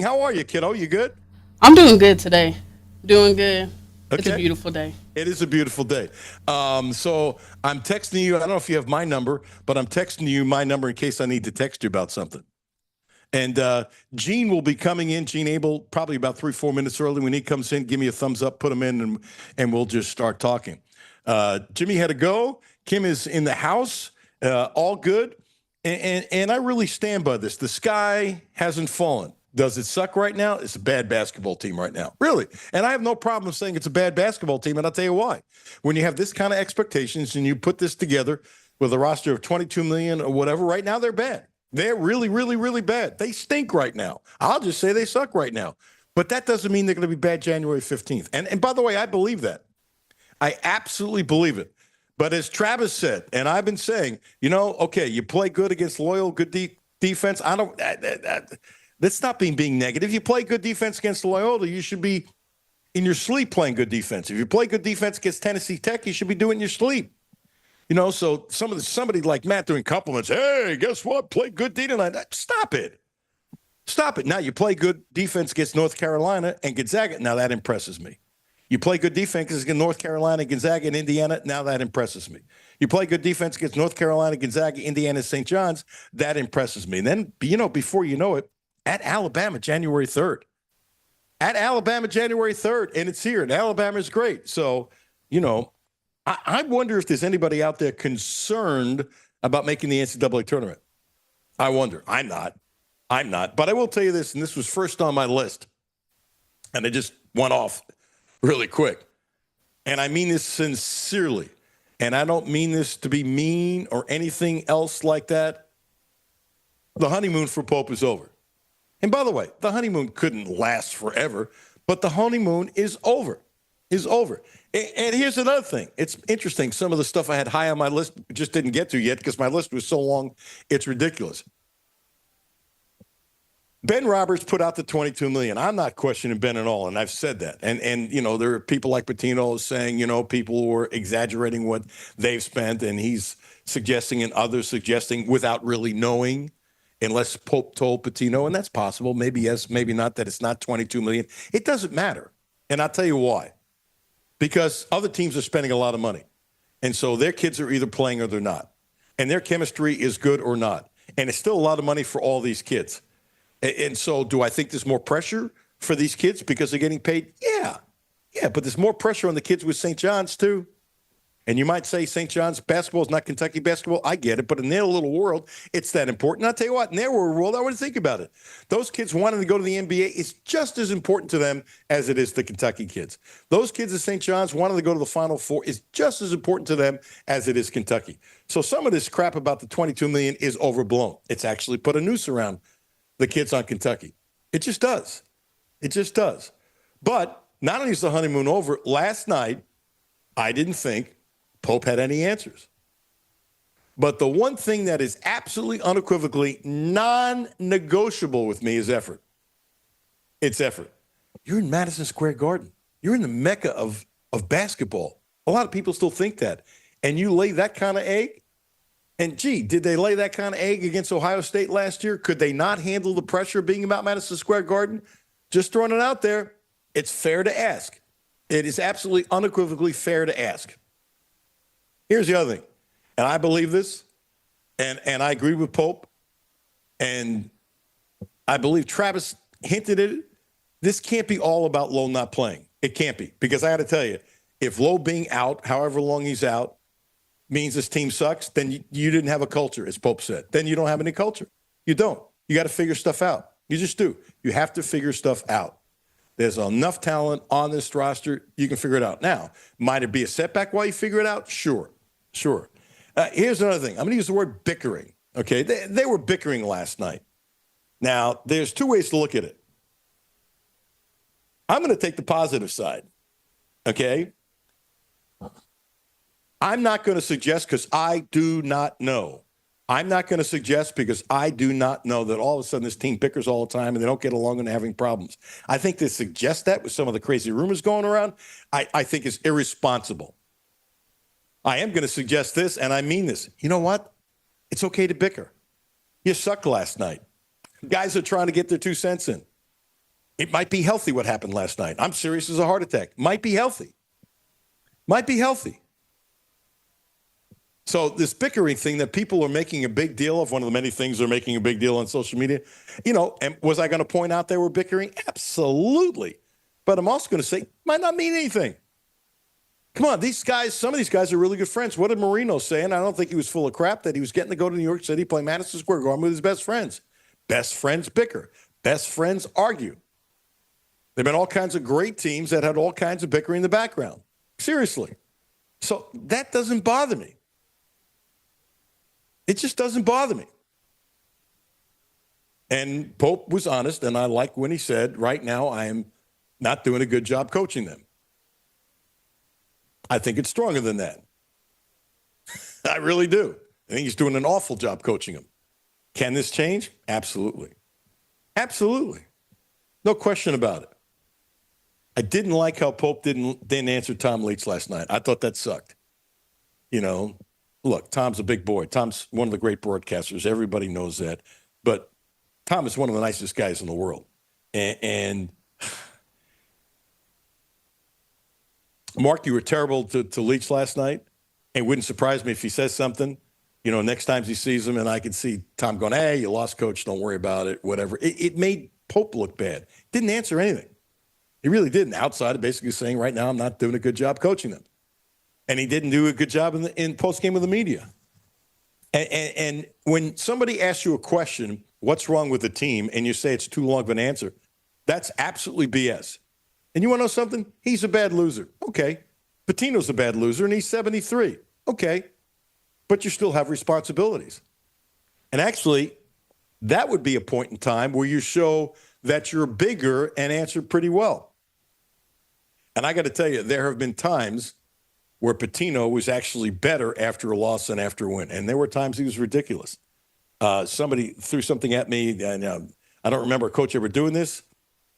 How are you, kiddo? You good? I'm doing good today. Doing good. Okay. It's a beautiful day. It is a beautiful day. So I'm texting you. I don't know if you have my number, but I'm texting you my number in case I need to text you about something. And Gene will be coming in. Gene Abel, probably about 3-4 minutes early. When he comes in, give me a thumbs up, put him in, and we'll just start talking. Jimmy had to go. Kim is in the house. All good. And I really stand by this. The sky hasn't fallen. Does it suck right now? It's a bad basketball team right now. Really. And I have no problem saying it's a bad basketball team, and I'll tell you why. When you have this kind of expectations and you put this together with a roster of 22 million or whatever, right now they're bad. They're really, really, really bad. They stink right now. I'll just say they suck right now. But that doesn't mean they're going to be bad January 15th. And by the way, I believe that. I absolutely believe it. But as Travis said, and I've been saying, okay, you play good against Loyal, good defense. That's not being negative. You play good defense against Loyola, you should be in your sleep playing good defense. If you play good defense against Tennessee Tech, you should be doing it in your sleep. So somebody like Matt doing compliments, hey, guess what? Play good D tonight. Stop it. Stop it. Now you play good defense against North Carolina and Gonzaga. Now that impresses me. You play good defense against North Carolina, Gonzaga, and Indiana. Now that impresses me. You play good defense against North Carolina, Gonzaga, Indiana, St. John's. That impresses me. And then, before you know it, at Alabama, January 3rd. At Alabama, January 3rd. And it's here. And Alabama is great. So, I wonder if there's anybody out there concerned about making the NCAA tournament. I wonder. I'm not. But I will tell you this, and this was first on my list. And it just went off really quick. And I mean this sincerely. And I don't mean this to be mean or anything else like that. The honeymoon for Pope is over. And by the way, the honeymoon couldn't last forever, but the honeymoon is over. And here's another thing. It's interesting. Some of the stuff I had high on my list just didn't get to yet because my list was so long, it's ridiculous. Ben Roberts put out the $22 million. I'm not questioning Ben at all, and I've said that. And there are people like Patino saying, people were exaggerating what they've spent, and he's suggesting and others suggesting without really knowing, unless Pope told Patino, and that's possible. Maybe yes, maybe not, that it's not $22 million. It doesn't matter, and I'll tell you why. Because other teams are spending a lot of money, and so their kids are either playing or they're not, and their chemistry is good or not, and it's still a lot of money for all these kids. And so do I think there's more pressure for these kids because they're getting paid? Yeah, but there's more pressure on the kids with St. John's too. And you might say St. John's basketball is not Kentucky basketball. I get it, but in their little world, it's that important. I'll tell you what, in their world, I wouldn't think about it. Those kids wanting to go to the NBA is just as important to them as it is to Kentucky kids. Those kids at St. John's wanting to go to the Final Four is just as important to them as it is Kentucky. So some of this crap about the $22 million is overblown. It's actually put a noose around the kids on Kentucky. It just does. But not only is the honeymoon over, last night, I didn't think Pope had any answers. But the one thing that is absolutely unequivocally non-negotiable with me is effort. It's effort. You're in Madison Square Garden. You're in the mecca of basketball. A lot of people still think that. And you lay that kind of egg? And, did they lay that kind of egg against Ohio State last year? Could they not handle the pressure of being about Madison Square Garden? Just throwing it out there. It's fair to ask. It is absolutely unequivocally fair to ask. Here's the other thing, and I believe this, and I agree with Pope, and I believe Travis hinted at it. This can't be all about Lowe not playing. It can't be, because I got to tell you, if Lowe being out, however long he's out, means this team sucks, then you didn't have a culture, as Pope said. Then you don't have any culture. You don't. You got to figure stuff out. You just do. You have to figure stuff out. There's enough talent on this roster. You can figure it out. Now, might it be a setback while you figure it out? Sure. Here's another thing. I'm going to use the word bickering. Okay, they were bickering last night. Now, there's two ways to look at it. I'm going to take the positive side. Okay? I'm not going to suggest, because I do not know. I'm not going to suggest, because I do not know, that all of a sudden this team bickers all the time and they don't get along and they're having problems. I think to suggest that with some of the crazy rumors going around, I think is irresponsible. I am going to suggest this, and I mean this. You know what? It's okay to bicker. You sucked last night. Guys are trying to get their 2 cents in. It might be healthy what happened last night. I'm serious as a heart attack. Might be healthy. So this bickering thing that people are making a big deal of, one of the many things they're making a big deal on social media, and was I going to point out they were bickering? Absolutely. But I'm also going to say, might not mean anything. Come on, these guys, some of these guys are really good friends. What did Marino say? And I don't think he was full of crap, that he was getting to go to New York City, play Madison Square Garden with his best friends. Best friends bicker. Best friends argue. There have been all kinds of great teams that had all kinds of bickering in the background. Seriously. So that doesn't bother me. It just doesn't bother me. And Pope was honest, and I like when he said, right now I am not doing a good job coaching them. I think it's stronger than that. I really do. I think he's doing an awful job coaching them. Can this change? Absolutely. Absolutely. No question about it. I didn't like how Pope didn't answer Tom Leach last night. I thought that sucked. Look, Tom's a big boy. Tom's one of the great broadcasters. Everybody knows that. But Tom is one of the nicest guys in the world. And Mark, you were terrible to Leach last night. It wouldn't surprise me if he says something, next time he sees him, and I could see Tom going, hey, you lost, coach, don't worry about it, whatever. It made Pope look bad. Didn't answer anything. He really didn't. Outside of basically saying, right now I'm not doing a good job coaching them. And he didn't do a good job in post-game with the media. And when somebody asks you a question, what's wrong with the team, and you say it's too long of an answer, that's absolutely BS. And you want to know something? He's a bad loser. Okay. Patino's a bad loser, and he's 73. Okay. But you still have responsibilities. And actually, that would be a point in time where you show that you're bigger and answer pretty well. And I got to tell you, there have been times where Patino was actually better after a loss than after a win. And there were times he was ridiculous. Somebody threw something at me, and I don't remember a coach ever doing this.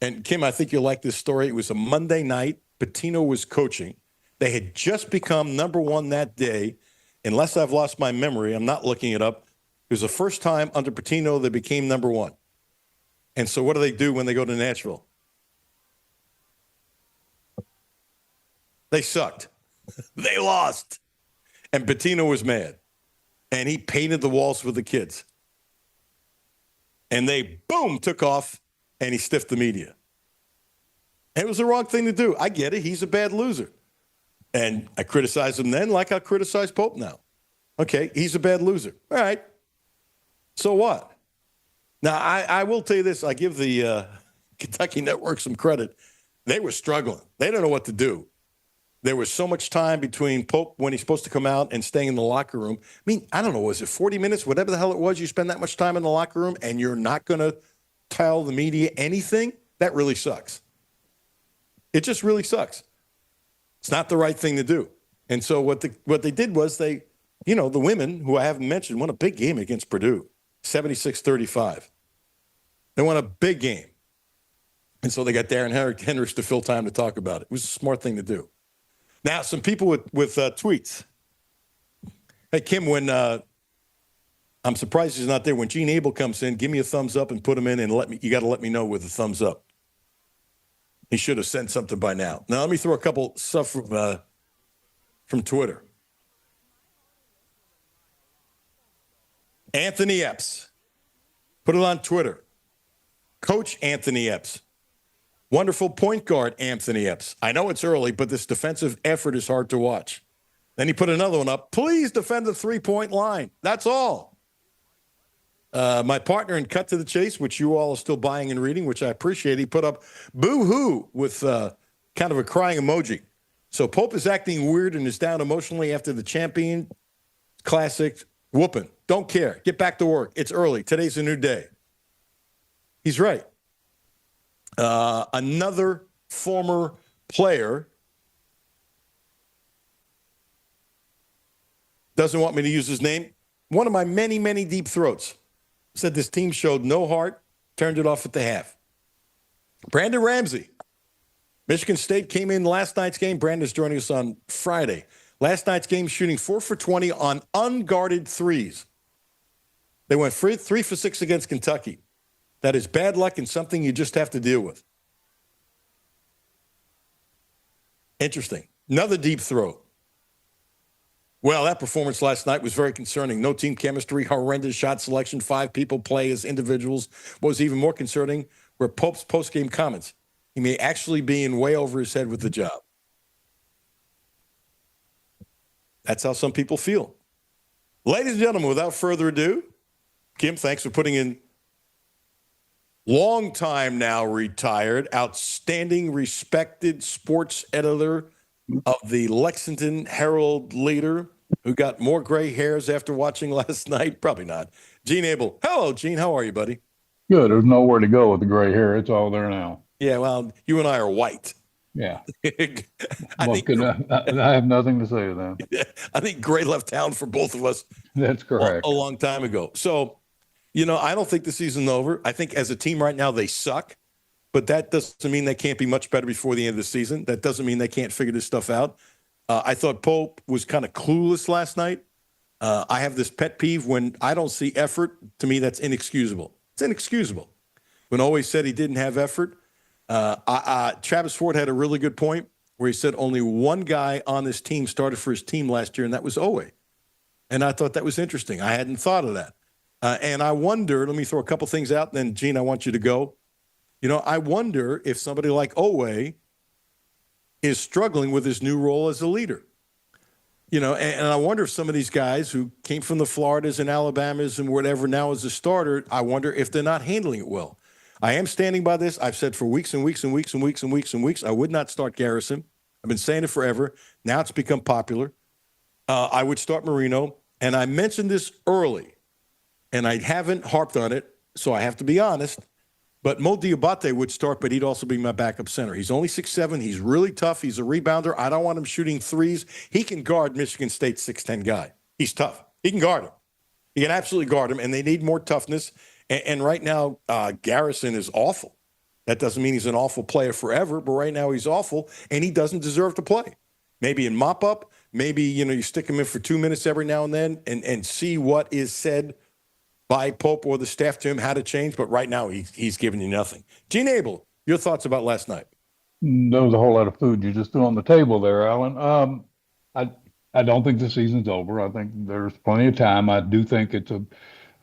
And Kim, I think you'll like this story. It was a Monday night. Patino was coaching. They had just become number one that day. Unless I've lost my memory, I'm not looking it up. It was the first time under Patino they became number one. And so what do they do when they go to Nashville? They sucked. They lost. And Patino was mad. And he painted the walls with the kids. And they, boom, took off, and he stiffed the media. And it was the wrong thing to do. I get it. He's a bad loser. And I criticized him then like I criticize Pope now. Okay, he's a bad loser. All right. So what? Now, I will tell you this. I give the Kentucky Network some credit. They were struggling. They don't know what to do. There was so much time between Pope when he's supposed to come out and staying in the locker room. I mean, I don't know, was it 40 minutes? Whatever the hell it was, you spend that much time in the locker room and you're not going to tell the media anything? That really sucks. It just really sucks. It's not the right thing to do. And so what they did was the women, who I haven't mentioned, won a big game against Purdue, 76-35. They won a big game. And so they got Darren Hendricks to fill time to talk about it. It was a smart thing to do. Now, some people with tweets. Hey, Kim, when I'm surprised he's not there. When Gene Abel comes in, give me a thumbs up and put him in, and you got to let me know with a thumbs up. He should have sent something by now. Now, let me throw a couple stuff from Twitter. Anthony Epps put it on Twitter. Coach Anthony Epps. Wonderful point guard Anthony Epps. I know it's early, but this defensive effort is hard to watch. Then he put another one up. Please defend the three-point line. That's all. My partner in Cut to the Chase, which you all are still buying and reading, which I appreciate, he put up boo-hoo with kind of a crying emoji. So Pope is acting weird and is down emotionally after the champion classic whooping. Don't care. Get back to work. It's early. Today's a new day. He's right. Another former player doesn't want me to use his name. One of my many, many deep throats said this team showed no heart, turned it off at the half. Brandon Ramsey. Michigan State came in last night's game. Brandon's joining us on Friday. Last night's game shooting 4 for 20 on unguarded threes. They went 3 for 6 against Kentucky. That is bad luck and something you just have to deal with. Interesting. Another deep throat. Well, that performance last night was very concerning. No team chemistry, horrendous shot selection, 5 people play as individuals. What was even more concerning were Pope's post-game comments. He may actually be in way over his head with the job. That's how some people feel. Ladies and gentlemen, without further ado, Kim, thanks for putting in long time now retired, outstanding, respected sports editor of the Lexington Herald Leader, who got more gray hairs after watching last night. Probably not. Gene Abel. Hello, Gene. How are you, buddy? Good. There's nowhere to go with the gray hair. It's all there now. Yeah, well, you and I are white. Yeah. I have nothing to say to that. I think gray left town for both of us. That's correct. A long time ago. So, I don't think the season's over. I think as a team right now, they suck. But that doesn't mean they can't be much better before the end of the season. That doesn't mean they can't figure this stuff out. I thought Pope was kind of clueless last night. I have this pet peeve when I don't see effort. To me, that's inexcusable. It's inexcusable. When always said he didn't have effort. Travis Ford had a really good point where he said only one guy on this team started for his team last year, and that was Owe. And I thought that was interesting. I hadn't thought of that. And I wonder, let me throw a couple things out, and then, Gene, I want you to go. I wonder if somebody like Owe is struggling with his new role as a leader. And I wonder if some of these guys who came from the Floridas and Alabamas and whatever now as a starter, I wonder if they're not handling it well. I am standing by this. I've said for weeks and weeks and weeks and weeks and weeks and weeks, I would not start Garrison. I've been saying it forever. Now it's become popular. I would start Marino. And I mentioned this early, and I haven't harped on it, so I have to be honest. But Mo Diabate would start, but he'd also be my backup center. He's only 6'7". He's really tough. He's a rebounder. I don't want him shooting threes. He can guard Michigan State's 6'10" guy. He's tough. He can guard him. He can absolutely guard him, and they need more toughness. And right now, Garrison is awful. That doesn't mean he's an awful player forever, but right now he's awful, and he doesn't deserve to play. Maybe in mop-up, maybe, you stick him in for 2 minutes every now and then and see what is said by Pope or the staff to him, how to change. But right now, he's giving you nothing. Gene Abel, your thoughts about last night? There was a whole lot of food you just threw on the table there, Alan. I don't think the season's over. I think there's plenty of time. I do think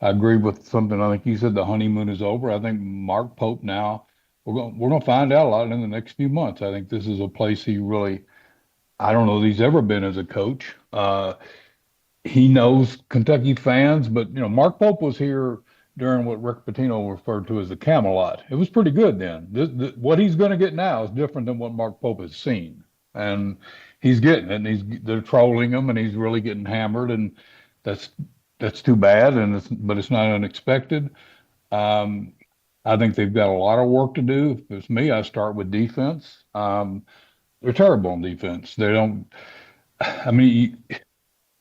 I agree with something. I think you said the honeymoon is over. I think Mark Pope now, we're going to find out a lot in the next few months. I think this is a place he really, I don't know that he's ever been as a coach. He knows Kentucky fans, but Mark Pope was here during what Rick Pitino referred to as the Camelot. It was pretty good then. What he's going to get now is different than what Mark Pope has seen, and he's getting it. And they're trolling him, and he's really getting hammered, and that's too bad. But it's not unexpected. I think they've got a lot of work to do. If it's me, I start with defense. They're terrible on defense. They don't. I mean.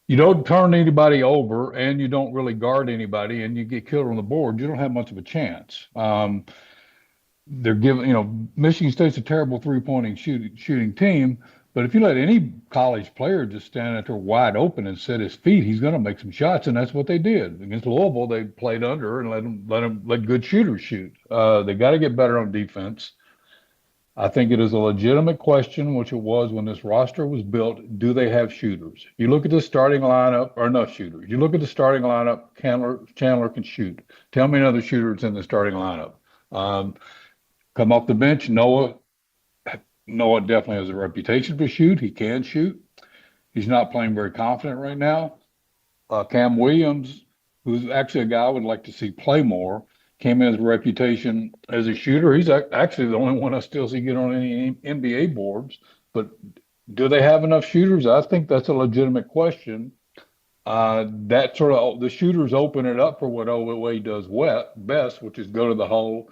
You don't turn anybody over, and you don't really guard anybody, and you get killed on the board. You don't have much of a chance. They're giving, Michigan State's a terrible three-pointing shooting team, but if you let any college player just stand out there wide open and set his feet, he's going to make some shots, and that's what they did against Louisville. They played under and let good shooters shoot. They got to get better on defense. I think it is a legitimate question, which it was when this roster was built. Do they have shooters? You look at the starting lineup, or enough shooters. You look at the starting lineup, Chandler can shoot. Tell me another shooter that's in the starting lineup. Come off the bench, Noah definitely has a reputation to shoot. He can shoot. He's not playing very confident right now. Cam Williams, who's actually a guy I would like to see play more, came in as a reputation as a shooter. He's actually the only one I still see get on any NBA boards. But do they have enough shooters? I think that's a legitimate question. That sort of the shooters open it up for what OWA does best, which is go to the hole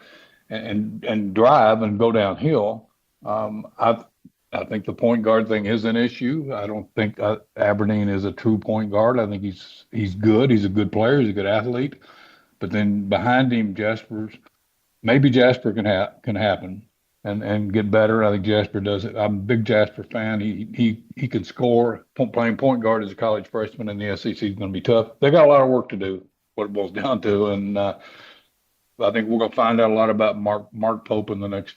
and drive and go downhill. I think the point guard thing is an issue. I don't think Aberdeen is a true point guard. I think he's good. He's a good player. He's a good athlete. But then behind him, maybe Jasper can happen and get better. I think Jasper does it. I'm a big Jasper fan. He can score. Playing point guard as a college freshman in the SEC is going to be tough. They got a lot of work to do. What it boils down to, and I think we're going to find out a lot about Mark Pope in the next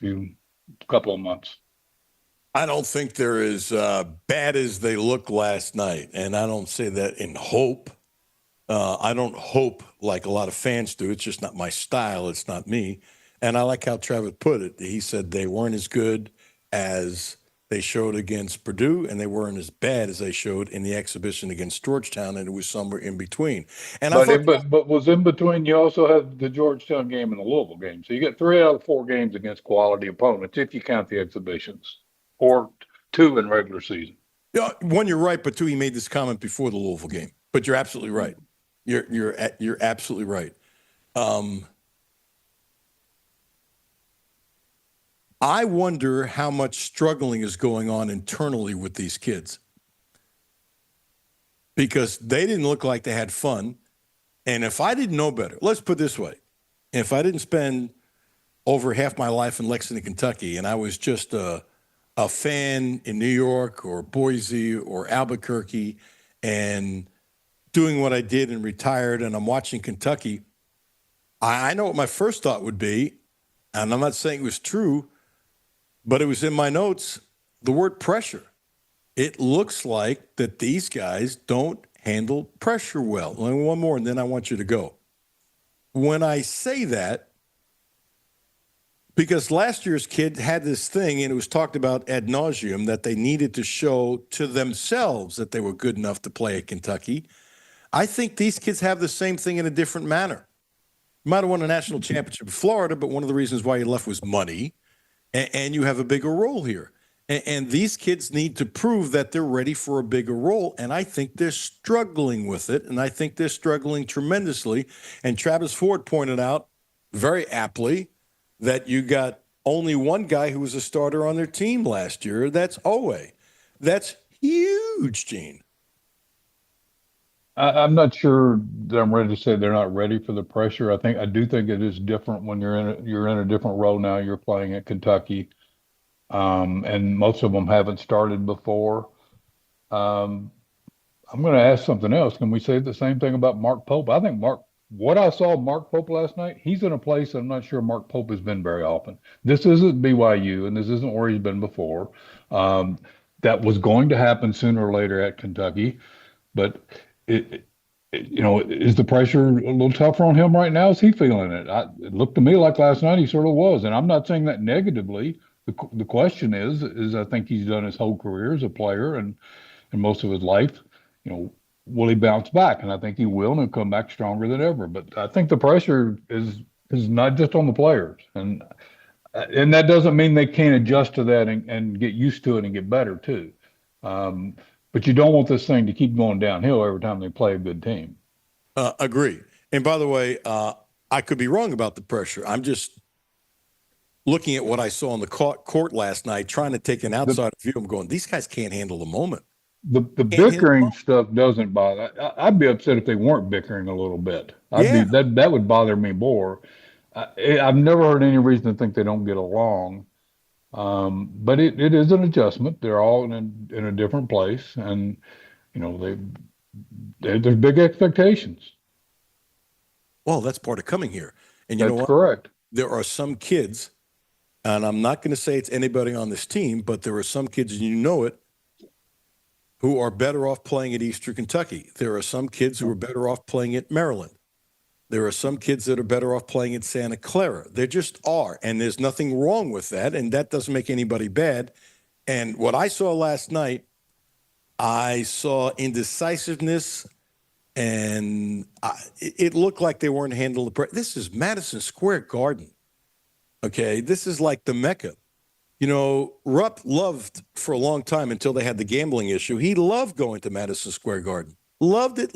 couple of months. I don't think they're as bad as they looked last night, and I don't say that in hope. I don't hope like a lot of fans do. It's just not my style. It's not me. And I like how Travis put it. He said they weren't as good as they showed against Purdue, and they weren't as bad as they showed in the exhibition against Georgetown, and it was somewhere in between. And but was in between. You also had the Georgetown game and the Louisville game, so you get 3 out of 4 games against quality opponents if you count the exhibitions, or 2 in regular season. Yeah, one, you're right, but 2, he made this comment before the Louisville game. But you're absolutely right. You're absolutely right. I wonder how much struggling is going on internally with these kids, because they didn't look like they had fun. And if I didn't know better, let's put it this way. If I didn't spend over half my life in Lexington, Kentucky, and I was just a fan in New York or Boise or Albuquerque and doing what I did and retired, and I'm watching Kentucky, I know what my first thought would be, and I'm not saying it was true, but it was in my notes, the word pressure. It looks like that these guys don't handle pressure well. One more, and then I want you to go. When I say that, because last year's kid had this thing, and it was talked about ad nauseum, that they needed to show to themselves that they were good enough to play at Kentucky. I think these kids have the same thing in a different manner. You might have won a national championship in Florida, but one of the reasons why you left was money, and you have a bigger role here. And these kids need to prove that they're ready for a bigger role, and I think they're struggling with it, and I think they're struggling tremendously. And Travis Ford pointed out very aptly that you got only one guy who was a starter on their team last year. That's Owe. That's huge, Gene. I'm not sure that I'm ready to say they're not ready for the pressure. I do think it is different when you're in a different role now. You're playing at Kentucky, and most of them haven't started before. I'm going to ask something else. Can we say the same thing about Mark Pope? I think what I saw Mark Pope last night, he's in a place I'm not sure Mark Pope has been very often. This isn't BYU, and this isn't where he's been before. That was going to happen sooner or later at Kentucky, but is the pressure a little tougher on him right now? Is he feeling it? It looked to me like last night he sort of was, and I'm not saying that negatively. The question is I think he's done his whole career as a player and most of his life. Will he bounce back? And I think he will, and he'll come back stronger than ever. But I think the pressure is not just on the players, and that doesn't mean they can't adjust to that and get used to it and get better too. But you don't want this thing to keep going downhill every time they play a good team. Agree. And by the way, I could be wrong about the pressure. I'm just looking at what I saw on the court last night, trying to take an outside view. I'm going, these guys can't handle the moment. The bickering stuff doesn't bother. I'd be upset if they weren't bickering a little bit. That would bother me more. I've never heard any reason to think they don't get along. But it is an adjustment. They're all in a different place, and there's big expectations. Well, that's part of coming here. And you know what? Correct. There are some kids, and I'm not going to say it's anybody on this team, but there are some kids, and you know it, who are better off playing at Eastern Kentucky. There are some kids who are better off playing at Maryland. There are some kids that are better off playing in Santa Clara. There just are, and there's nothing wrong with that, and that doesn't make anybody bad. And what I saw last night, I saw indecisiveness, and it looked like they weren't handling the This is Madison Square Garden, okay? This is like the Mecca. You know, Rupp loved for a long time until they had the gambling issue. He loved going to Madison Square Garden. Loved it.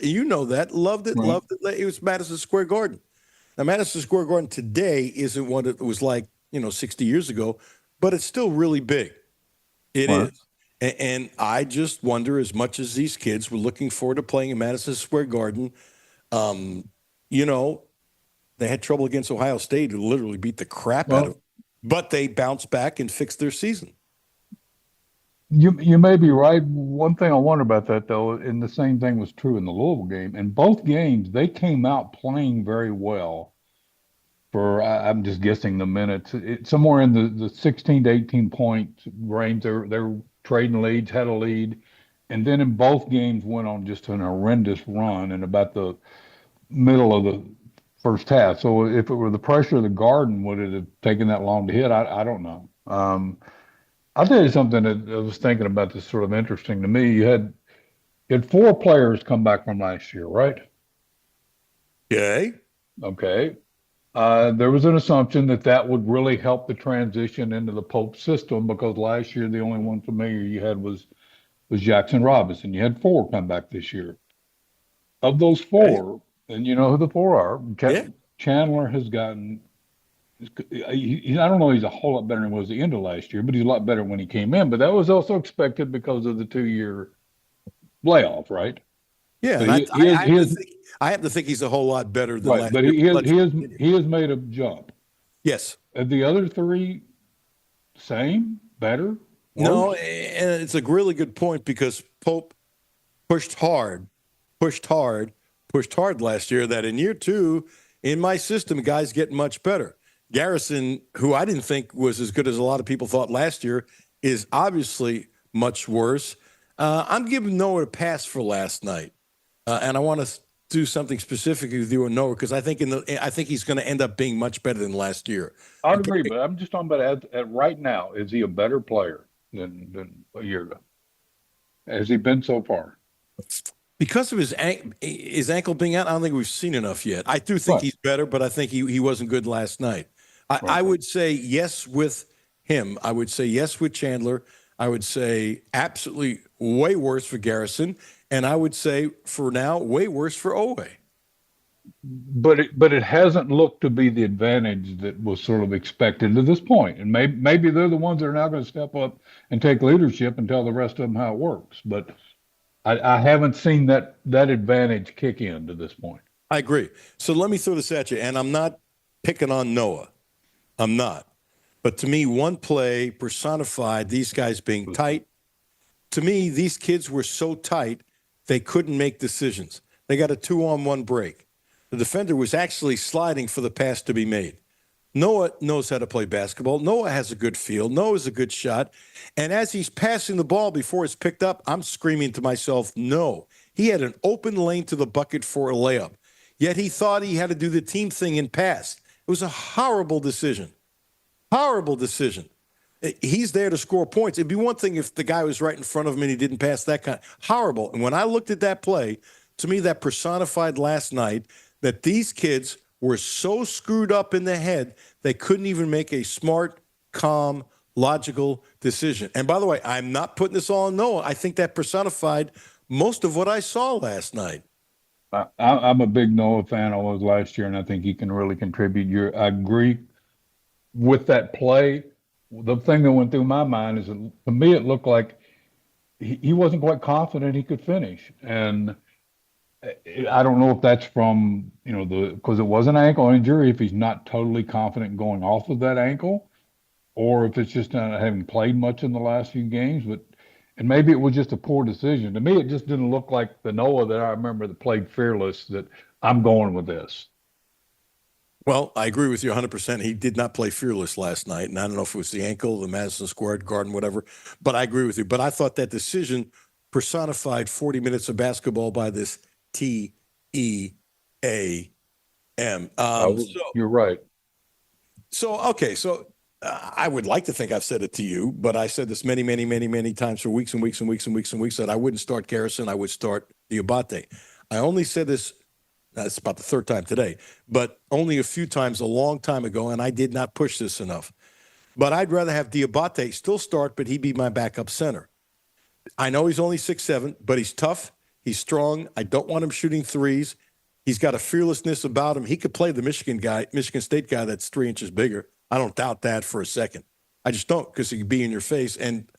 You know that. Loved it. It was Madison Square Garden. Now, Madison Square Garden today isn't what it was like, 60 years ago, but it's still really big. It is. And I just wonder, as much as these kids were looking forward to playing in Madison Square Garden, they had trouble against Ohio State, who literally beat the crap out of them. But they bounced back and fixed their season. You may be right. One thing I wonder about that, though, and the same thing was true in the Louisville game. In both games, they came out playing very well for, I'm just guessing the minutes, somewhere in the 16 to 18 point range. They were trading leads, had a lead, and then in both games went on just an horrendous run in about the middle of the first half. So if it were the pressure of the Garden, would it have taken that long to hit? I don't know. I'll tell you something that I was thinking about that's sort of interesting to me. You had 4 players come back from last year, right? Okay. Okay. There was an assumption that would really help the transition into the Pope system, because last year the only one familiar you had was Jackson Robinson. You had 4 come back this year. Of those 4, and you know who the 4 are, Chandler has gotten, I don't know, he's a whole lot better than he was at the end of last year, but he's a lot better when he came in. But that was also expected because of the 2-year layoff, right? Yeah, So I have to think he's a whole lot better than last but year. he has made a jump. Yes. And the other 3, same, better, worse? No, and it's a really good point, because Pope pushed hard last year, that in year 2, in my system, guys get much better. Garrison, who I didn't think was as good as a lot of people thought last year, is obviously much worse. I'm giving Noah a pass for last night, and I want to do something specific with you and Noah, because I think he's going to end up being much better than last year. I agree, but I'm just talking about at right now. Is he a better player than a year ago? Has he been so far? Because of his ankle being out, I don't think we've seen enough yet. I do think he's better, but I think he wasn't good last night. I would say yes with him. I would say yes with Chandler. I would say absolutely way worse for Garrison. And I would say, for now, way worse for Owe. But it hasn't looked to be the advantage that was sort of expected to this point. And maybe they're the ones that are now going to step up and take leadership and tell the rest of them how it works. But I haven't seen that advantage kick in to this point. I agree. So let me throw this at you, and I'm not picking on Noah. I'm not. But to me, one play personified these guys being tight. To me, these kids were so tight, they couldn't make decisions. They got a 2-on-1 break. The defender was actually sliding for the pass to be made. Noah knows how to play basketball. Noah has a good feel. Noah's a good shot. And as he's passing the ball before it's picked up, I'm screaming to myself, no. He had an open lane to the bucket for a layup. Yet he thought he had to do the team thing and pass. It was a horrible decision. Horrible decision. He's there to score points. It'd be one thing if the guy was right in front of him and he didn't pass that kind. Horrible. And when I looked at that play, to me, that personified last night that these kids were so screwed up in the head, they couldn't even make a smart, calm, logical decision. And by the way, I'm not putting this all on Noah. I think that personified most of what I saw last night. I'm a big Noah fan. I was last year, and I think he can really contribute. I agree with that play. The thing that went through my mind is, to me, it looked like he wasn't quite confident he could finish. And I don't know if that's from, because it was an ankle injury, if he's not totally confident going off of that ankle, or if it's just not having played much in the last few games. And maybe it was just a poor decision. To me, it just didn't look like the Noah that I remember that played fearless, that I'm going with this. Well, I agree with you 100%. He did not play fearless last night. And I don't know if it was the ankle, the Madison Square Garden, whatever, but I agree with you. But I thought that decision personified 40 minutes of basketball by this TEA am. You're right. So I would like to think I've said it to you, but I said this many, many, many, many times for weeks and weeks and weeks and weeks and weeks that I wouldn't start Garrison. I would start Diabate. I only said this, it's about the third time today, but only a few times a long time ago, and I did not push this enough. But I'd rather have Diabate still start, but he'd be my backup center. I know he's only 6'7", but he's tough. He's strong. I don't want him shooting threes. He's got a fearlessness about him. He could play the Michigan State guy that's 3 inches bigger. I don't doubt that for a second. I just don't, because he could be in your face. And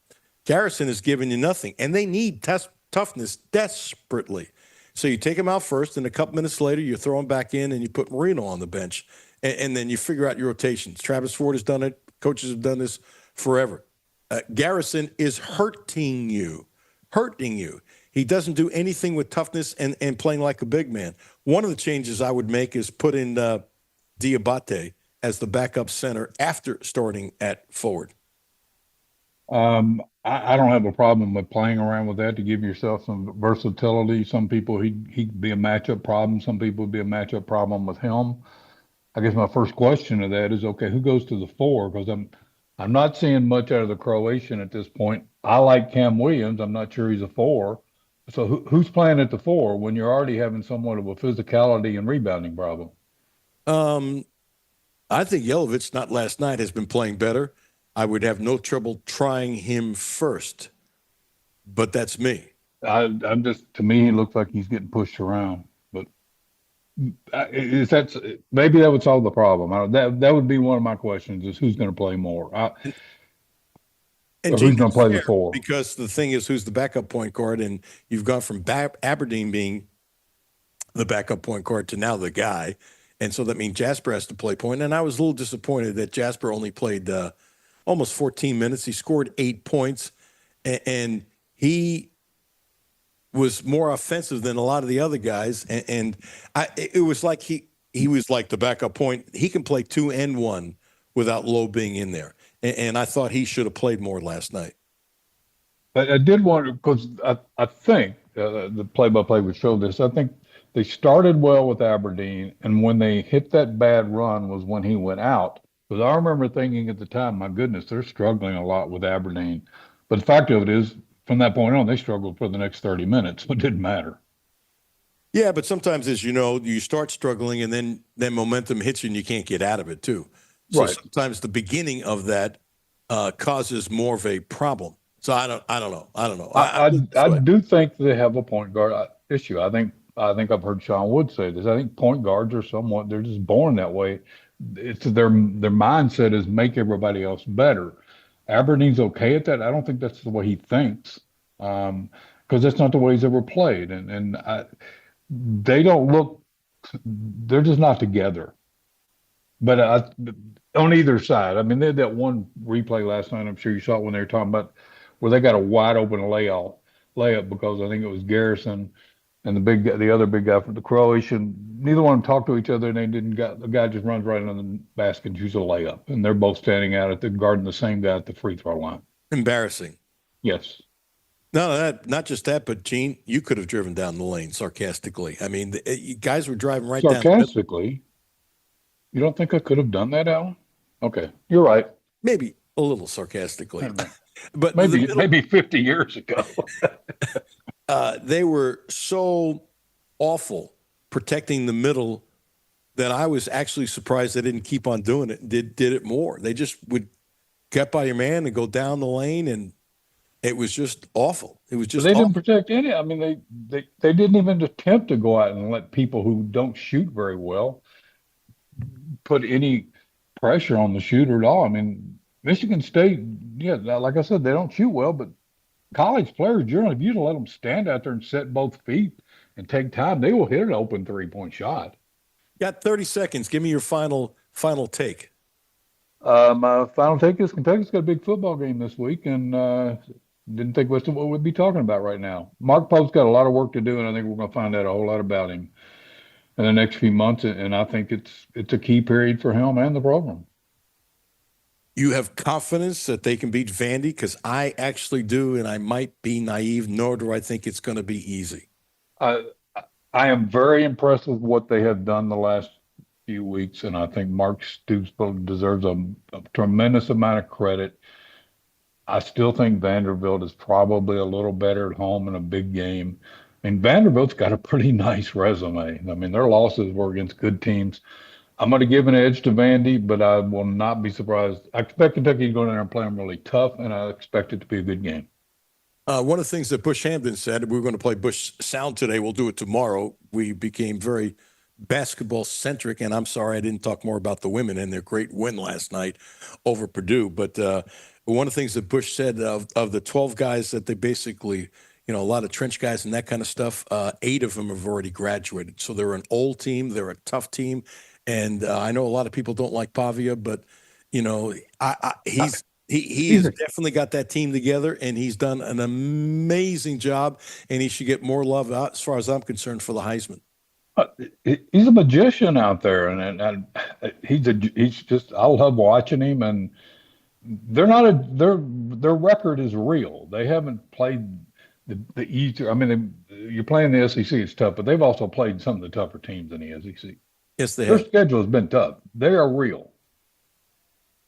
Garrison is giving you nothing. And they need toughness desperately. So you take him out first, and a couple minutes later, you throw him back in, and you put Marino on the bench. And then you figure out your rotations. Travis Ford has done it. Coaches have done this forever. Garrison is hurting you. He doesn't do anything with toughness and playing like a big man. One of the changes I would make is put in Diabate as the backup center after starting at forward. I don't have a problem with playing around with that to give yourself some versatility. Some people, he'd be a matchup problem. Some people would be a matchup problem with him. I guess my first question to that is, okay, who goes to the 4? Because I'm not seeing much out of the Croatian at this point. I like Cam Williams. I'm not sure he's a 4. So who's playing at the 4 when you're already having somewhat of a physicality and rebounding problem? I think Yelovich, not last night, has been playing better. I would have no trouble trying him first, but that's me. I'm just, to me, he looks like he's getting pushed around. But maybe that would solve the problem. That would be one of my questions: is who's going to play more? And who's going to play the 4? Because the thing is, who's the backup point guard? And you've gone from Aberdeen being the backup point guard to now the guy. And so that means Jasper has to play point. And I was a little disappointed that Jasper only played almost 14 minutes. He scored 8 points. And he was more offensive than a lot of the other guys. It was like he was like the backup point. He can play 2 and 1 without Lowe being in there. And I thought he should have played more last night. But I did wonder, because I think the play-by-play would show this. I think they started well with Aberdeen, and when they hit that bad run was when he went out. Because I remember thinking at the time, my goodness, they're struggling a lot with Aberdeen. But the fact of it is, from that point on, they struggled for the next 30 minutes. It didn't matter. Yeah, but sometimes, as you know, you start struggling, and then momentum hits you, and you can't get out of it, too. So sometimes the beginning of that causes more of a problem. So I don't know. I do think they have a point guard issue. I think I've heard Sean Wood say this. I think point guards are somewhat, they're just born that way. It's their mindset is make everybody else better. Aberdeen's okay at that. I don't think that's the way he thinks, because that's not the way he's ever played. They don't look, they're just not together. But on either side, I mean, they had that one replay last night, I'm sure you saw it when they were talking about, where they got a wide open layup because I think it was Garrison and the other big guy from the Croatian. Neither one of them talked to each other, and the guy just runs right on the basket and shoots a layup. And they're both standing out guarding the same guy at the free throw line. Embarrassing. Yes. No, not just that, but Gene, you could have driven down the lane sarcastically. I mean, you guys were driving right down. Sarcastically? You don't think I could have done that, Alan? Okay, you're right. Maybe a little sarcastically, but maybe 50 years ago. They were so awful protecting the middle that I was actually surprised they didn't keep on doing it. Did it more? They just would get by your man and go down the lane, and it was just awful. It was just. They didn't protect any. I mean, they didn't even attempt to go out and let people who don't shoot very well put any pressure on the shooter at all. I mean, Michigan State, yeah, like I said, they don't shoot well, but college players, generally, if you let them stand out there and set both feet and take time, they will hit an open 3-point shot. Got 30 seconds. Give me your final take. My final take is Kentucky's got a big football game this week, and didn't think that's what we'd be talking about right now. Mark Pope's got a lot of work to do, and I think we're going to find out a whole lot about him in the next few months, and I think it's a key period for him and the program. You have confidence that they can beat Vandy? Because I actually do, and I might be naive, nor do I think it's going to be easy. I am very impressed with what they have done the last few weeks, and I think Mark Stoops deserves a tremendous amount of credit. I still think Vanderbilt is probably a little better at home in a big game. And Vanderbilt's got a pretty nice resume. I mean, their losses were against good teams. I'm going to give an edge to Vandy, but I will not be surprised. I expect Kentucky to go in there and play them really tough, and I expect it to be a good game. One of the things that Bush Hampton said, we were going to play Bush Sound today. We'll do it tomorrow. We became very basketball centric, and I'm sorry I didn't talk more about the women and their great win last night over Purdue. But one of the things that Bush said of the 12 guys that they basically, a lot of trench guys and that kind of stuff, 8 of them have already graduated. So they're an old team. They're a tough team. And I know a lot of people don't like Pavia, but, He has definitely got that team together, and he's done an amazing job, and he should get more love, as far as I'm concerned, for the Heisman. He's a magician out there, and he's just, I love watching him. And their record is real. They haven't played the easier. I mean, you're playing the SEC, it's tough, but they've also played some of the tougher teams in the SEC. Yes, they Their have. schedule has been tough. They are real.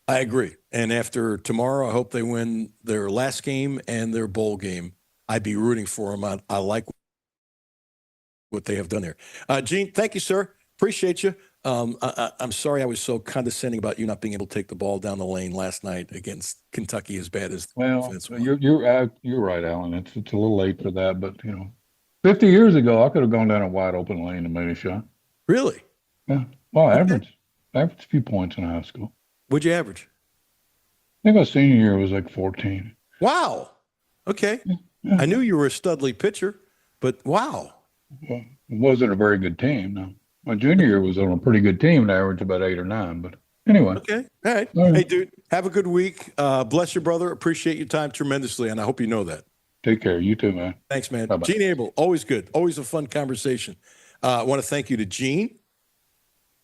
I agree. And after tomorrow, I hope they win their last game and their bowl game. I'd be rooting for them. I like what they have done there. Gene, thank you, sir. Appreciate you. I'm sorry I was so condescending about you not being able to take the ball down the lane last night against Kentucky as bad as You're right, Alan. It's a little late for that, but 50 years ago, I could have gone down a wide open lane and made a shot. Really? Yeah. Well, average a few points in high school. What'd you average? I think my senior year was like 14. Wow. Okay. Yeah. I knew you were a studly pitcher, but wow. Well, it wasn't a very good team. No. My junior year was on a pretty good team and I averaged about 8 or 9. But anyway. Okay. All right. Hey, dude, have a good week. Bless your brother. Appreciate your time tremendously, and I hope you know that. Take care. You too, man. Thanks, man. Bye-bye. Gene Abel, always good. Always a fun conversation. I want to thank you to Gene.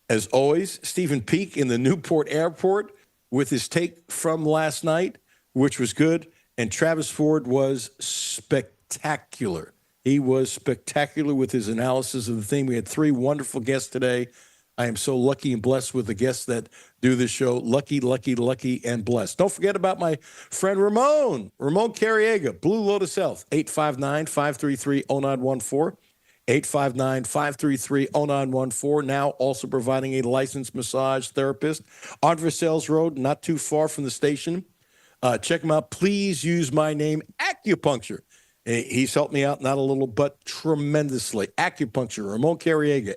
As always, Stephen Peak in the Newport Airport with his take from last night, which was good. And Travis Ford was spectacular. He was spectacular with his analysis of the thing. We had 3 wonderful guests today. I am so lucky and blessed with the guests that do this show. Lucky, lucky, lucky, and blessed. Don't forget about my friend Ramon Carriega, Blue Lotus Health, 859-533-0914. 859-533-0914. Now also providing a licensed massage therapist on Versailles Road, not too far from the station. Check him out. Please use my name, Acupuncture. He's helped me out, not a little, but tremendously. Acupuncture, Ramon Carriega,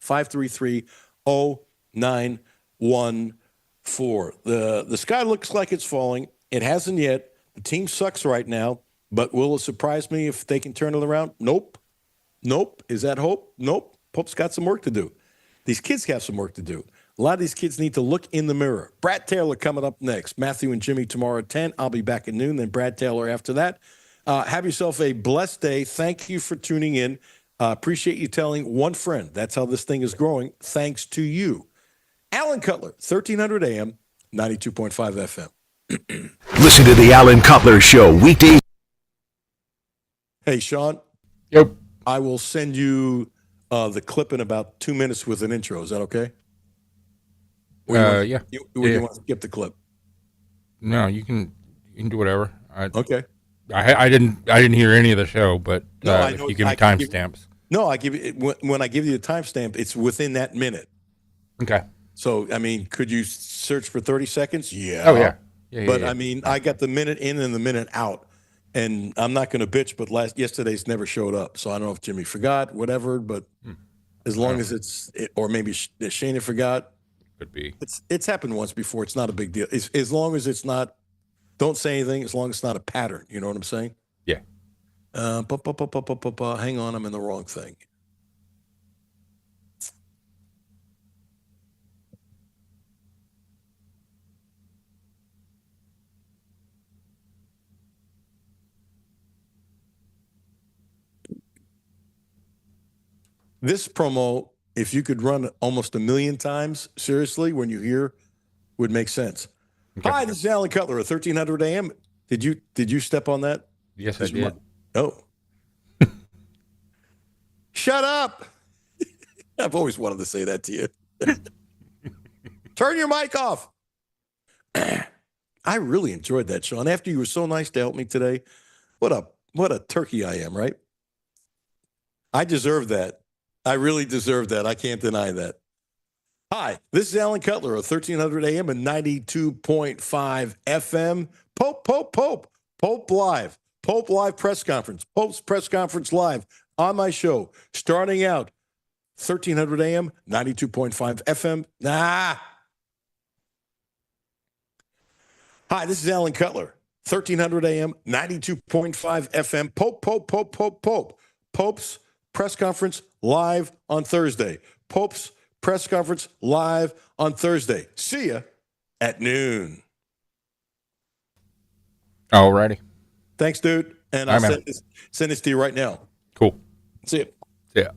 859-533-0914. The sky looks like it's falling. It hasn't yet. The team sucks right now, but will it surprise me if they can turn it around? Nope. Is that hope? Nope. Pope's got some work to do. These kids have some work to do. A lot of these kids need to look in the mirror. Brad Taylor coming up next. Matthew and Jimmy tomorrow at 10. I'll be back at noon, then Brad Taylor after that. Have yourself a blessed day. Thank you for tuning in. Appreciate you telling one friend. That's how this thing is growing. Thanks to you. Alan Cutler, 1300 AM, 92.5 FM. Listen to the Alan Cutler Show weekdays. Hey, Sean. Yep. I will send you the clip in about 2 minutes with an intro. Is that okay? Yeah. You want to skip the clip? No, you can do whatever. Okay. I didn't hear any of the show, but if you give me timestamps. No, I give you when I give you a timestamp, it's within that minute. Okay. So, I mean, could you search for 30 seconds? Yeah. Oh yeah. But I mean, I got the minute in and the minute out. And I'm not going to bitch, but yesterday's never showed up. So I don't know if Jimmy forgot, whatever. But as long as or maybe Shana forgot. Could be. It's happened once before. It's not a big deal. As long as it's not, don't say anything. As long as it's not a pattern. You know what I'm saying? Yeah. Hang on, I'm in the wrong thing. This promo, if you could run almost 1 million times, seriously, when you hear, would make sense. Okay. Hi, this is Alan Cutler at 1300 AM. Did you step on that? Yes, I did. Oh. Shut up. I've always wanted to say that to you. Turn your mic off. I really enjoyed that, Sean. After you were so nice to help me today, what a turkey I am, right? I deserve that. I really deserve that. I can't deny that. Hi, this is Alan Cutler of 1300 AM and 92.5 FM. Pope Live. Pope Live press conference. Pope's press conference live on my show. Starting out 1300 AM, 92.5 FM. Hi, this is Alan Cutler. 1300 AM, 92.5 FM. Pope. Pope's press conference live on Thursday. Pope's press conference live on Thursday. See ya at noon. Alrighty. Thanks, dude. And I'll send this to you right now. Cool. See ya. See ya.